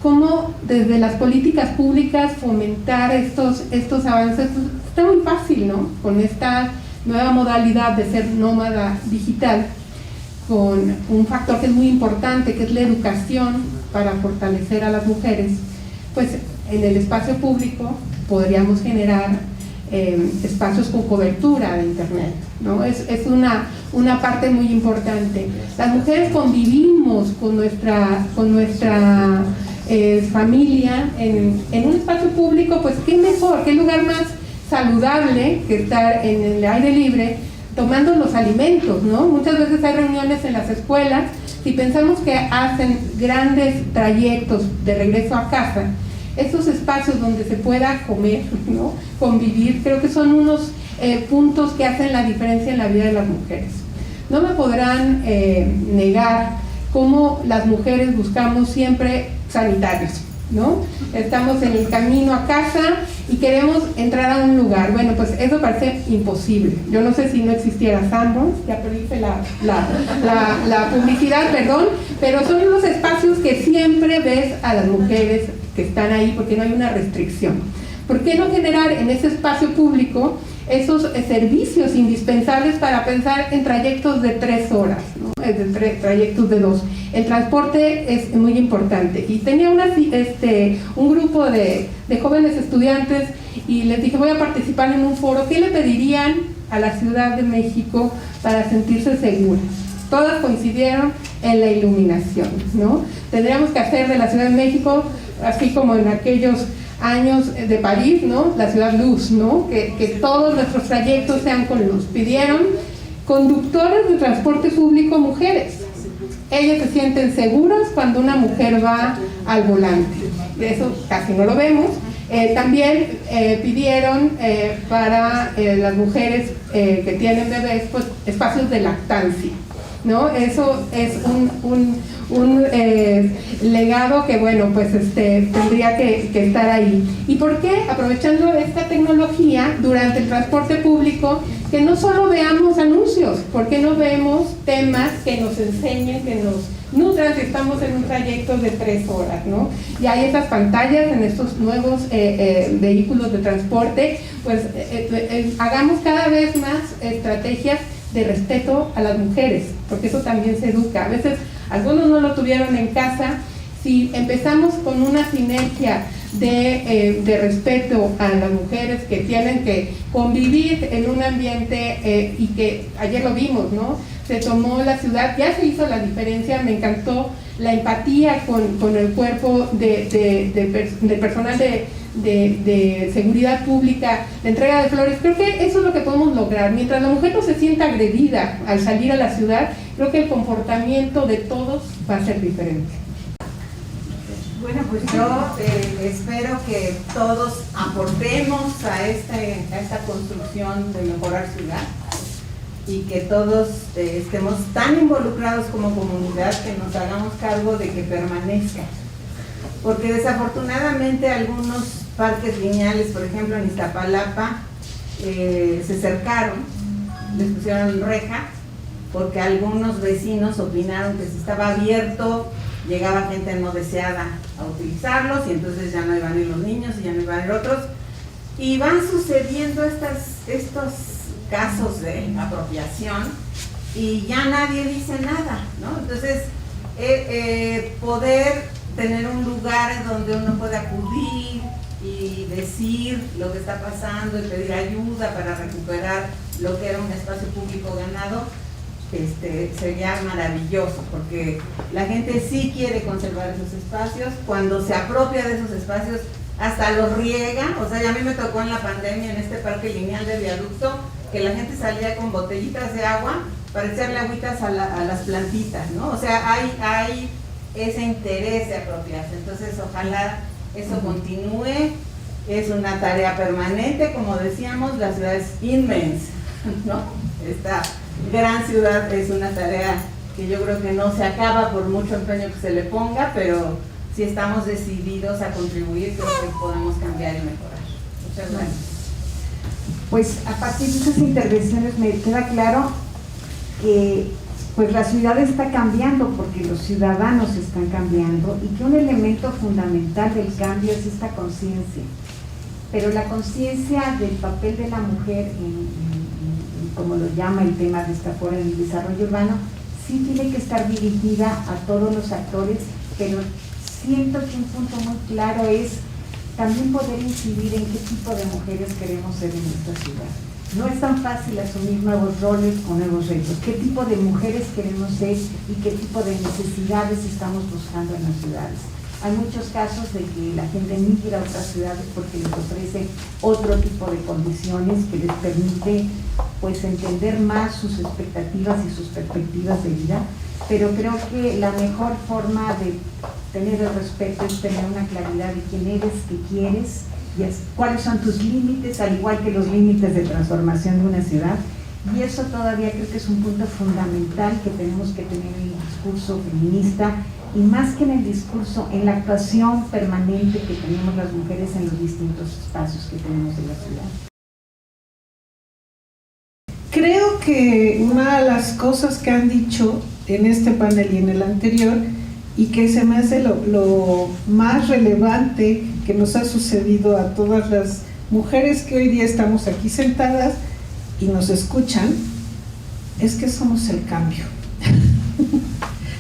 ¿Cómo desde las políticas públicas fomentar estos avances? Está muy fácil, ¿no? Con esta nueva modalidad de ser nómada digital, con un factor que es muy importante, que es la educación para fortalecer a las mujeres, pues en el espacio público podríamos generar espacios con cobertura de internet, ¿no? Es una parte muy importante. Las mujeres convivimos con nuestra familia en un espacio público, pues qué mejor, qué lugar más saludable que estar en el aire libre tomando los alimentos, ¿no? Muchas veces hay reuniones en las escuelas y pensamos que hacen grandes trayectos de regreso a casa, esos espacios donde se pueda comer, ¿no? Convivir, creo que son unos puntos que hacen la diferencia en la vida de las mujeres. No me podrán negar cómo las mujeres buscamos siempre sanitarios, ¿no? Estamos en el camino a casa y queremos entrar a un lugar. Bueno, pues eso parece imposible. Yo no sé si no existiera Sanborns, ya perdí la publicidad, perdón, pero son unos espacios que siempre ves a las mujeres que están ahí porque no hay una restricción. ¿Por qué no generar en ese espacio público esos servicios indispensables para pensar en trayectos de 3 horas, ¿no? Trayectos de 2? El transporte es muy importante. Y tenía un grupo de jóvenes estudiantes y les dije, voy a participar en un foro. ¿Qué le pedirían a la Ciudad de México para sentirse seguras? Todas coincidieron en la iluminación, ¿no? Tendríamos que hacer de la Ciudad de México, así como en aquellos años de París, ¿no? La ciudad luz, ¿no? Que todos nuestros trayectos sean con luz. Pidieron conductores de transporte público mujeres. Ellas se sienten seguras cuando una mujer va al volante. Eso casi no lo vemos. También pidieron para las mujeres que tienen bebés, pues espacios de lactancia, ¿no? Eso es un legado que, bueno, pues tendría que estar ahí. ¿Y por qué? Aprovechando esta tecnología durante el transporte público, que no solo veamos anuncios, ¿por qué no vemos temas que nos enseñen, que nos nutran si estamos en un trayecto de 3 horas, ¿no? Y hay estas pantallas en estos nuevos vehículos de transporte, pues hagamos cada vez más estrategias de respeto a las mujeres, porque eso también se educa. A veces algunos no lo tuvieron en casa. Si empezamos con una sinergia de respeto a las mujeres que tienen que convivir en un ambiente y que ayer lo vimos, ¿no? Se tomó la ciudad, ya se hizo la diferencia. Me encantó la empatía con el cuerpo de personal de seguridad pública, la entrega de flores. Creo que eso es lo que podemos lograr. Mientras la mujer no se sienta agredida al salir a la ciudad, creo que el comportamiento de todos va a ser diferente. Bueno, pues yo espero que todos aportemos a esta construcción de mejorar ciudad y que todos estemos tan involucrados como comunidad que nos hagamos cargo de que permanezca. Porque desafortunadamente algunos parques lineales, por ejemplo en Iztapalapa, se cercaron, les pusieron reja, porque algunos vecinos opinaron que si estaba abierto llegaba gente no deseada a utilizarlos y entonces ya no iban a ir los niños y ya no iban a ir otros. Y van sucediendo estos casos de apropiación y ya nadie dice nada, ¿no? Entonces, poder tener un lugar donde uno pueda acudir y decir lo que está pasando y pedir ayuda para recuperar lo que era un espacio público ganado, sería maravilloso, porque la gente sí quiere conservar esos espacios. Cuando se apropia de esos espacios hasta los riega. O sea, ya a mí me tocó en la pandemia en este parque lineal de Viaducto que la gente salía con botellitas de agua para echarle agüitas a las plantitas, ¿no? O sea, hay ese interés de apropiarse. Entonces ojalá eso continúe. Es una tarea permanente, como decíamos, la ciudad es inmensa, ¿no? Esta gran ciudad es una tarea que yo creo que no se acaba por mucho empeño que se le ponga, pero si estamos decididos a contribuir, creo que podemos cambiar y mejorar. Muchas gracias. Pues a partir de esas intervenciones me queda claro que pues la ciudad está cambiando porque los ciudadanos están cambiando y que un elemento fundamental del cambio es esta conciencia. Pero la conciencia del papel de la mujer como lo llama el tema de esta foro en el desarrollo urbano, sí tiene que estar dirigida a todos los actores, pero siento que un punto muy claro es también poder incidir en qué tipo de mujeres queremos ser en esta ciudad. No es tan fácil asumir nuevos roles o nuevos retos. ¿Qué tipo de mujeres queremos ser y qué tipo de necesidades estamos buscando en las ciudades? Hay muchos casos de que la gente migra a otras ciudades porque les ofrece otro tipo de condiciones que les permite pues entender más sus expectativas y sus perspectivas de vida, pero creo que la mejor forma de Tener el respeto es tener una claridad de quién eres, qué quieres, cuáles son tus límites, al igual que los límites de transformación de una ciudad. Y eso todavía creo que es un punto fundamental que tenemos que tener en el discurso feminista, y más que en el discurso, en la actuación permanente que tenemos las mujeres en los distintos espacios que tenemos de la ciudad. Creo que una de las cosas que han dicho en este panel y en el anterior, y que se me hace lo más relevante que nos ha sucedido a todas las mujeres que hoy día estamos aquí sentadas y nos escuchan, es que somos el cambio.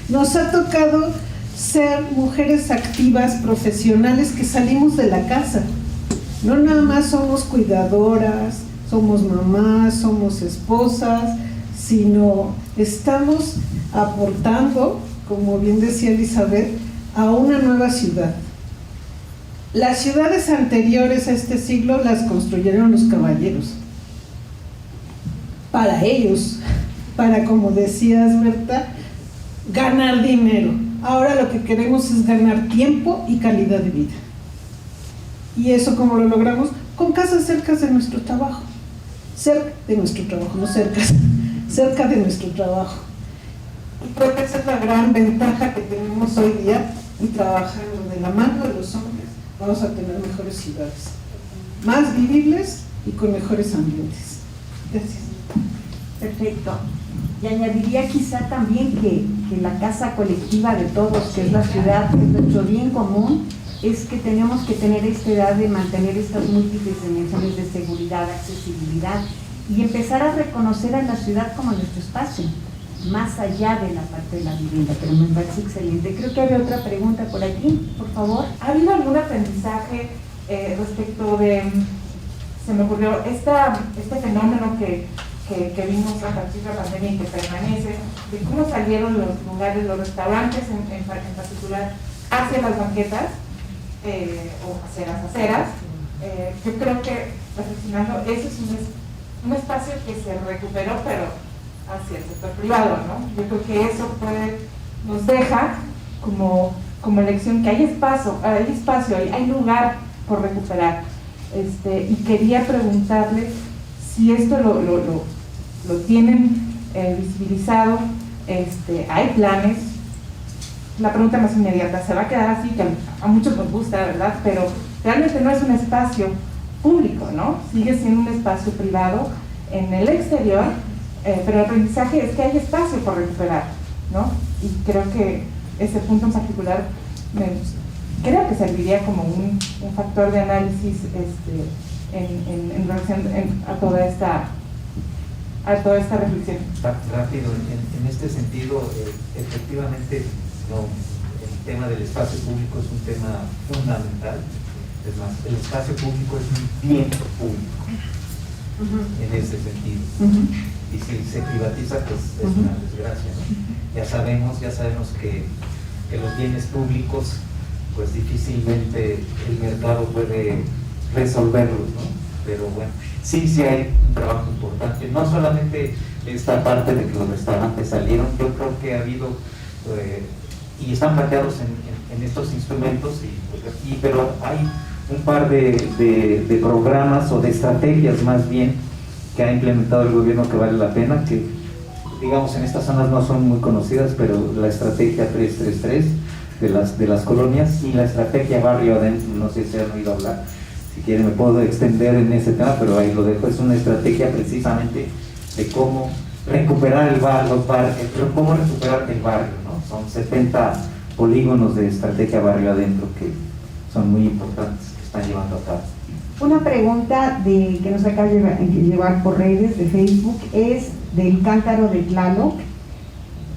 Nos ha tocado ser mujeres activas, profesionales, que salimos de la casa. No nada más somos cuidadoras, somos mamás, somos esposas, sino estamos aportando, como bien decía Elizabeth, a una nueva ciudad. Las ciudades anteriores a este siglo las construyeron los caballeros. Para ellos, para, como decías, Berta, ganar dinero. Ahora lo que queremos es ganar tiempo y calidad de vida. ¿Y eso cómo lo logramos? Con casas cerca de nuestro trabajo. Cerca de nuestro trabajo, no cercas, cerca de nuestro trabajo. Y creo que esa es la gran ventaja que tenemos hoy día, y trabajando de la mano de los hombres vamos a tener mejores ciudades, más vivibles y con mejores ambientes. Gracias. Perfecto. Y añadiría quizá también que la casa colectiva de todos, que es la ciudad, que es nuestro bien común, es que tenemos que tener esta edad de mantener estas múltiples dimensiones de seguridad, accesibilidad, y empezar a reconocer a la ciudad como nuestro espacio, más allá de la parte de la vivienda. Pero me parece excelente. Creo que había otra pregunta por aquí, por favor. ¿Ha habido algún aprendizaje respecto de, se me ocurrió, este fenómeno que vimos a partir de la pandemia y que permanece, de cómo salieron los lugares, los restaurantes en particular, hacia las banquetas o hacia las aceras? Yo creo que, reflexionando, eso es un espacio que se recuperó, pero hacia el sector privado, ¿no? Yo creo que eso nos deja como lección que hay espacio, hay lugar por recuperar. Y quería preguntarle si esto lo tienen visibilizado, hay planes. La pregunta más inmediata, ¿se va a quedar así? Que a muchos nos gusta, ¿verdad? Pero realmente no es un espacio público, ¿no? Sigue siendo un espacio privado en el exterior, pero el aprendizaje es que hay espacio por recuperar, ¿no? Y creo que ese punto en particular creo que serviría como un factor de análisis en relación a toda esta reflexión. Rápido, en este sentido, efectivamente, el tema del espacio público es un tema fundamental. Es más, el espacio público es un bien público, en ese sentido. Y si se privatiza, pues es una desgracia, ¿no? Ya sabemos que los bienes públicos, pues difícilmente el mercado puede resolverlos, ¿no? Pero bueno, sí hay un trabajo importante, no solamente esta parte de que los restaurantes salieron, yo creo que ha habido y están planteados en estos instrumentos, pero hay un par de programas o de estrategias más bien que ha implementado el gobierno que vale la pena, que digamos en estas zonas no son muy conocidas, pero la estrategia 333 de las colonias y la estrategia barrio adentro, no sé si han oído hablar. Si quieren me puedo extender en ese tema, pero ahí lo dejo. Es una estrategia precisamente de cómo recuperar cómo recuperar el barrio, ¿no? Son 70 polígonos de estrategia barrio adentro que son muy importantes, que están llevando a cabo. Una pregunta que nos acaba de llevar por redes de Facebook es del Cántaro de Tlaloc.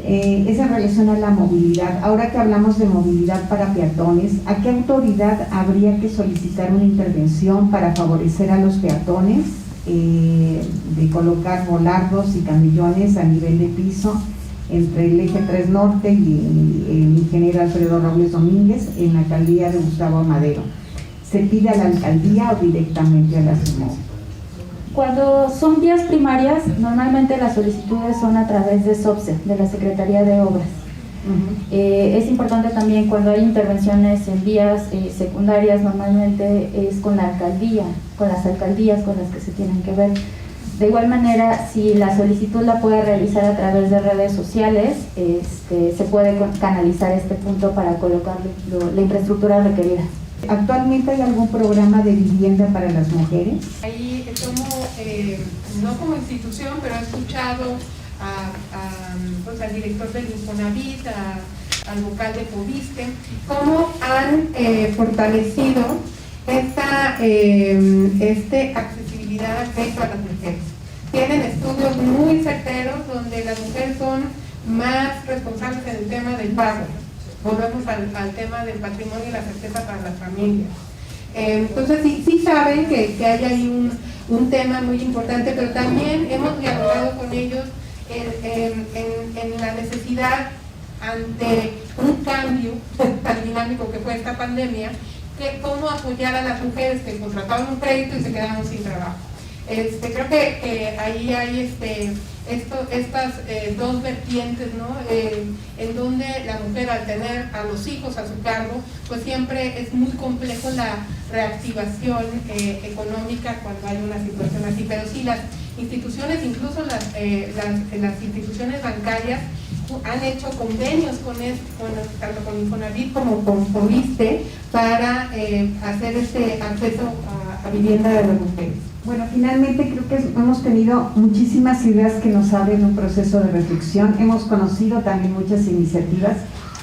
Es en relación a la movilidad. Ahora que hablamos de movilidad para peatones, ¿a qué autoridad habría que solicitar una intervención para favorecer a los peatones, de colocar volardos y camillones a nivel de piso entre el eje 3 Norte y el ingeniero Alfredo Robles Domínguez en la alcaldía de Gustavo Amadero? ¿Se pide a la alcaldía o directamente a la CEMOV? Cuando son vías primarias, normalmente las solicitudes son a través de SOPSE, de la Secretaría de Obras. Es importante también cuando hay intervenciones en vías secundarias, normalmente es con la alcaldía, con las alcaldías con las que se tienen que ver. De igual manera, si la solicitud la puede realizar a través de redes sociales, se puede canalizar este punto para colocar la infraestructura requerida. ¿Actualmente hay algún programa de vivienda para las mujeres? Ahí no como institución, pero he escuchado pues, al director del Infonavit, al vocal de Fobiste, cómo han fortalecido esta accesibilidad al crédito a las mujeres. Tienen estudios muy certeros donde las mujeres son más responsables en el tema del pago. Volvemos al tema del patrimonio y la certeza para las familias. Entonces sí saben que hay ahí un tema muy importante, pero también hemos dialogado con ellos en la necesidad ante un cambio tan dinámico que fue esta pandemia, que cómo apoyar a las mujeres que contrataron un crédito y se quedaron sin trabajo. Creo que ahí hay estas dos vertientes, ¿no? En donde la mujer, al tener a los hijos a su cargo, pues siempre es muy complejo la reactivación económica cuando hay una situación así. Pero sí, las instituciones, incluso las instituciones bancarias, han hecho convenios tanto con Infonavit como con Fobiste para hacer este acceso a vivienda de las mujeres. Bueno, finalmente creo que hemos tenido muchísimas ideas que nos abren un proceso de reflexión. Hemos conocido también muchas iniciativas,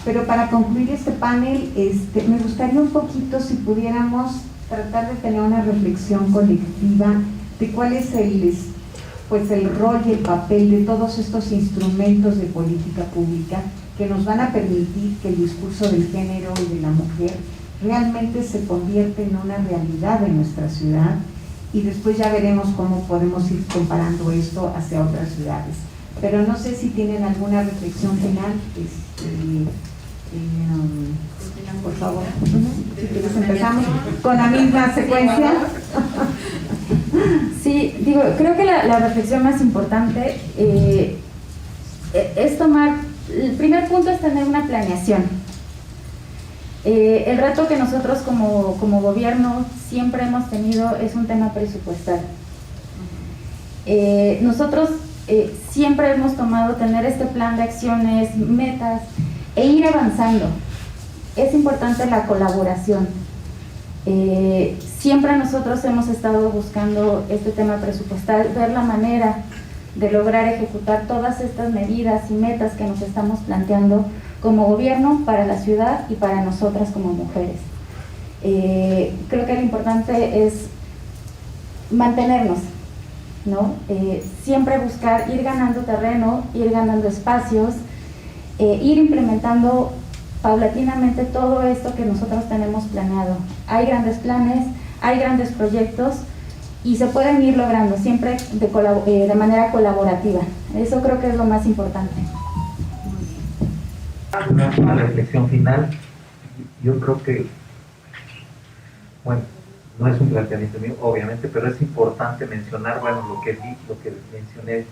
pero para concluir este panel, me gustaría un poquito, si pudiéramos tratar de tener una reflexión colectiva de cuál es el rol y el papel de todos estos instrumentos de política pública que nos van a permitir que el discurso del género y de la mujer realmente se convierta en una realidad en nuestra ciudad, y después ya veremos cómo podemos ir comparando esto hacia otras ciudades. Pero no sé si tienen alguna reflexión final. Por favor, si quieres empezamos con la misma secuencia. Sí, creo que la reflexión más importante es tomar, el primer punto es tener una planeación. El reto que nosotros como gobierno siempre hemos tenido es un tema presupuestal. Nosotros siempre hemos tomado tener este plan de acciones, metas e ir avanzando. Es importante la colaboración. Siempre nosotros hemos estado buscando este tema presupuestal, ver la manera de lograr ejecutar todas estas medidas y metas que nos estamos planteando como gobierno para la ciudad y para nosotras como mujeres. Creo que lo importante es mantenernos, ¿no? Siempre buscar ir ganando terreno, ir ganando espacios, ir implementando paulatinamente todo esto que nosotros tenemos planeado. Hay grandes planes, hay grandes proyectos y se pueden ir logrando siempre de manera colaborativa. Eso creo que es lo más importante. Una reflexión final. Yo creo que, bueno, no es un planteamiento mío, obviamente, pero es importante mencionar, bueno, lo que mencioné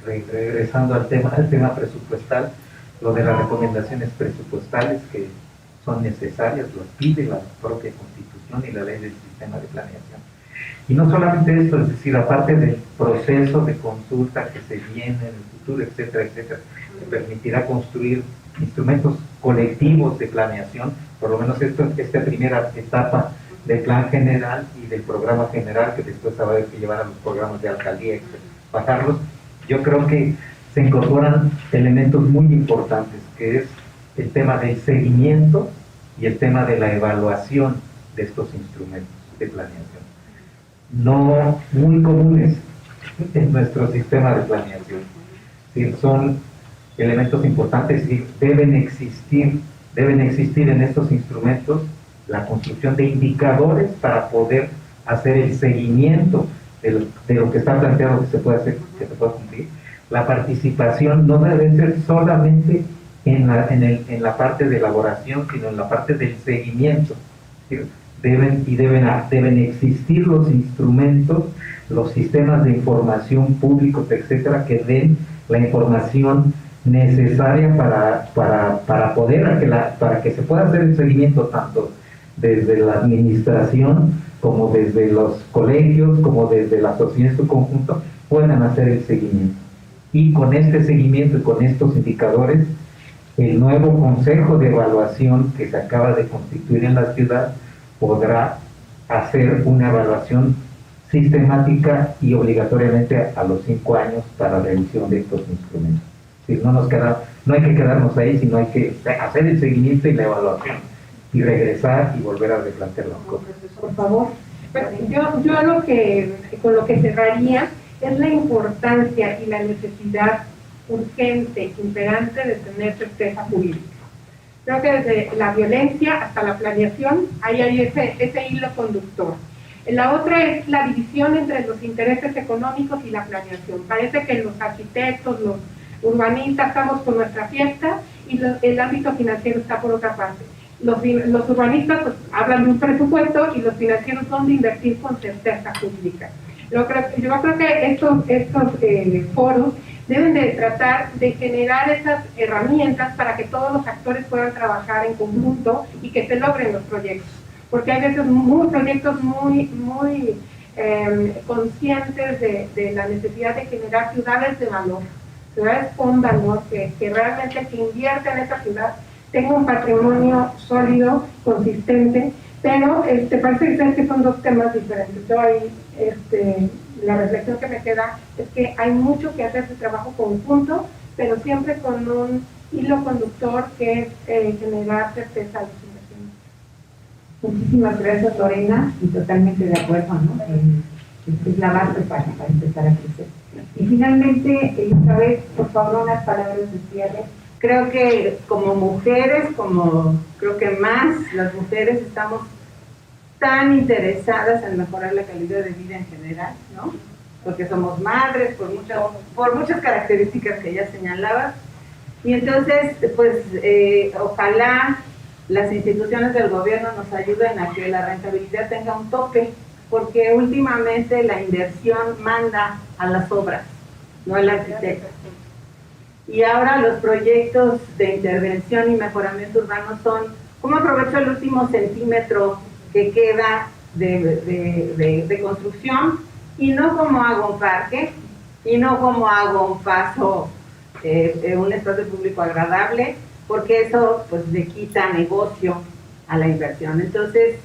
regresando al tema presupuestal, lo de las recomendaciones presupuestales que son necesarias, las pide la propia Constitución y la ley del sistema de planeación. Y no solamente esto, es decir, aparte del proceso de consulta que se viene en el futuro, etcétera, etcétera, que permitirá construir instrumentos colectivos de planeación, por lo menos esta primera etapa del plan general y del programa general, que después va a haber que llevar a los programas de alcaldía, etcétera, bajarlos. Yo creo que se incorporan elementos muy importantes, que es el tema del seguimiento y el tema de la evaluación de estos instrumentos de planeación, no muy comunes en nuestro sistema de planeación. Sí, son elementos importantes y deben existir en estos instrumentos la construcción de indicadores para poder hacer el seguimiento de lo que está planteado que se puede hacer, que se pueda cumplir. La participación no debe ser solamente en la parte de elaboración, sino en la parte del seguimiento. ¿Sí? Deben existir los instrumentos, los sistemas de información públicos, etcétera, que den la información necesaria para para que se pueda hacer el seguimiento tanto desde la administración como desde los colegios, como desde la sociedad en su conjunto, puedan hacer el seguimiento. Y con este seguimiento y con estos indicadores, el nuevo Consejo de Evaluación que se acaba de constituir en la ciudad podrá hacer una evaluación sistemática y obligatoriamente a los 5 años para revisión de estos instrumentos. Si no hay que quedarnos ahí, sino hay que hacer el seguimiento y la evaluación y regresar y volver a replantear las cosas. Por favor. Yo con lo que cerraría es la importancia y la necesidad urgente, imperante de tener certeza jurídica. Creo que desde la violencia hasta la planeación ahí hay ese hilo conductor. La otra es la división entre los intereses económicos y la planeación. Parece que los arquitectos, los urbanistas estamos con nuestra fiesta y el ámbito financiero está por otra parte. Los urbanistas pues, hablan de un presupuesto y los financieros son de invertir con certeza jurídica. Yo creo que estos foros deben de tratar de generar esas herramientas para que todos los actores puedan trabajar en conjunto y que se logren los proyectos. Porque hay veces proyectos muy conscientes de la necesidad de generar ciudades de valor, ciudades con valor, que realmente que invierta en esa ciudad tenga un patrimonio sólido, consistente, pero parece ser que son dos temas diferentes. Yo ahí, la reflexión que me queda es que hay mucho que hacer de trabajo conjunto, pero siempre con un hilo conductor que es generar certeza a los inversiones. Muchísimas gracias, Lorena, y totalmente de acuerdo, ¿no? Es la base para empezar a crecer. Y finalmente, Elizabeth, por favor, unas palabras de cierre. Creo que como mujeres, creo que más las mujeres estamos tan interesadas en mejorar la calidad de vida en general, ¿no? Porque somos madres, por muchas características que ya señalabas. Y entonces, pues, ojalá las instituciones del gobierno nos ayuden a que la rentabilidad tenga un tope, porque últimamente la inversión manda a las obras, no el arquitecto. Y ahora los proyectos de intervención y mejoramiento urbano son cómo aprovecho el último centímetro que queda de construcción y no cómo hago un parque y no cómo hago un paso, un espacio público agradable, porque eso pues le quita negocio a la inversión. Entonces,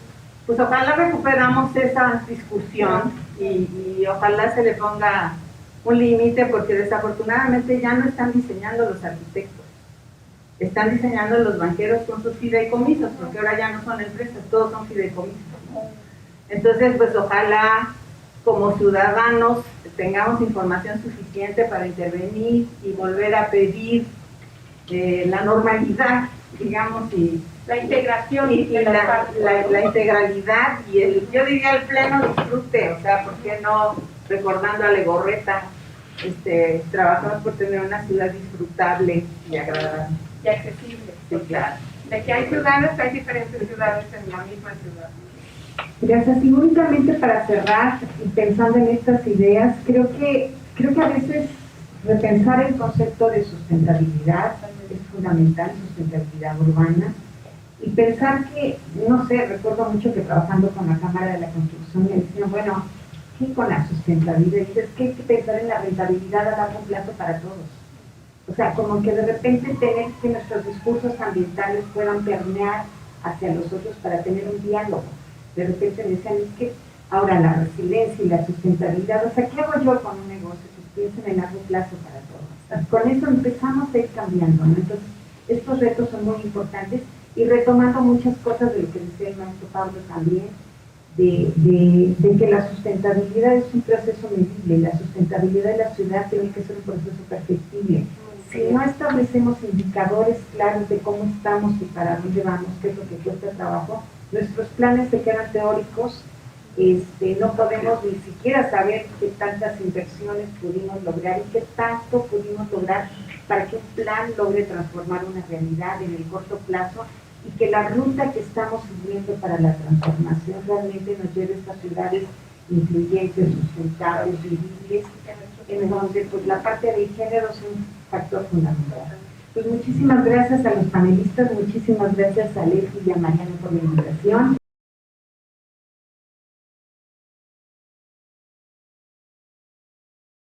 pues ojalá recuperamos esa discusión y ojalá se le ponga un límite, porque desafortunadamente ya no están diseñando los arquitectos, están diseñando los banqueros con sus fideicomisos, porque ahora ya no son empresas, todos son fideicomisos. Entonces, pues ojalá como ciudadanos tengamos información suficiente para intervenir y volver a pedir la normalidad, digamos, y la integración y la integralidad y yo diría el pleno disfrute, o sea, ¿por qué no? Recordando a Legorreta, trabajamos por tener una ciudad disfrutable y agradable. Y accesible. Sí, claro. De que hay ciudades, hay diferentes ciudades en la misma ciudad. Gracias. Y únicamente para cerrar y pensando en estas ideas, creo que a veces repensar el concepto de sustentabilidad es fundamental, sustentabilidad urbana, y pensar que, no sé, recuerdo mucho que trabajando con la Cámara de la Construcción me decían, bueno, ¿qué con la sustentabilidad? Y dices que hay que pensar en la rentabilidad a largo plazo para todos. O sea, como que de repente tener que nuestros discursos ambientales puedan permear hacia los otros para tener un diálogo. De repente me decían, es que ahora la resiliencia y la sustentabilidad, o sea, ¿qué hago yo con un negocio? Pues piensen en largo plazo para todos. Con eso empezamos a ir cambiando, ¿no? Entonces, estos retos son muy importantes y retomando muchas cosas de lo que decía el maestro Pablo también, de que la sustentabilidad es un proceso medible, la sustentabilidad de la ciudad tiene que ser un proceso perfectible. Si no establecemos indicadores claros de cómo estamos y para dónde vamos, qué es lo que cuesta trabajo, nuestros planes se quedan teóricos, no podemos ni siquiera saber qué tantas inversiones pudimos lograr y qué tanto pudimos lograr para que un plan logre transformar una realidad en el corto plazo y que la ruta que estamos siguiendo para la transformación realmente nos lleve a estas ciudades incluyentes, sustentables, vivibles, en donde pues la parte de género es un factor fundamental. Pues muchísimas gracias a los panelistas, muchísimas gracias a Leti y a Mariana por la invitación.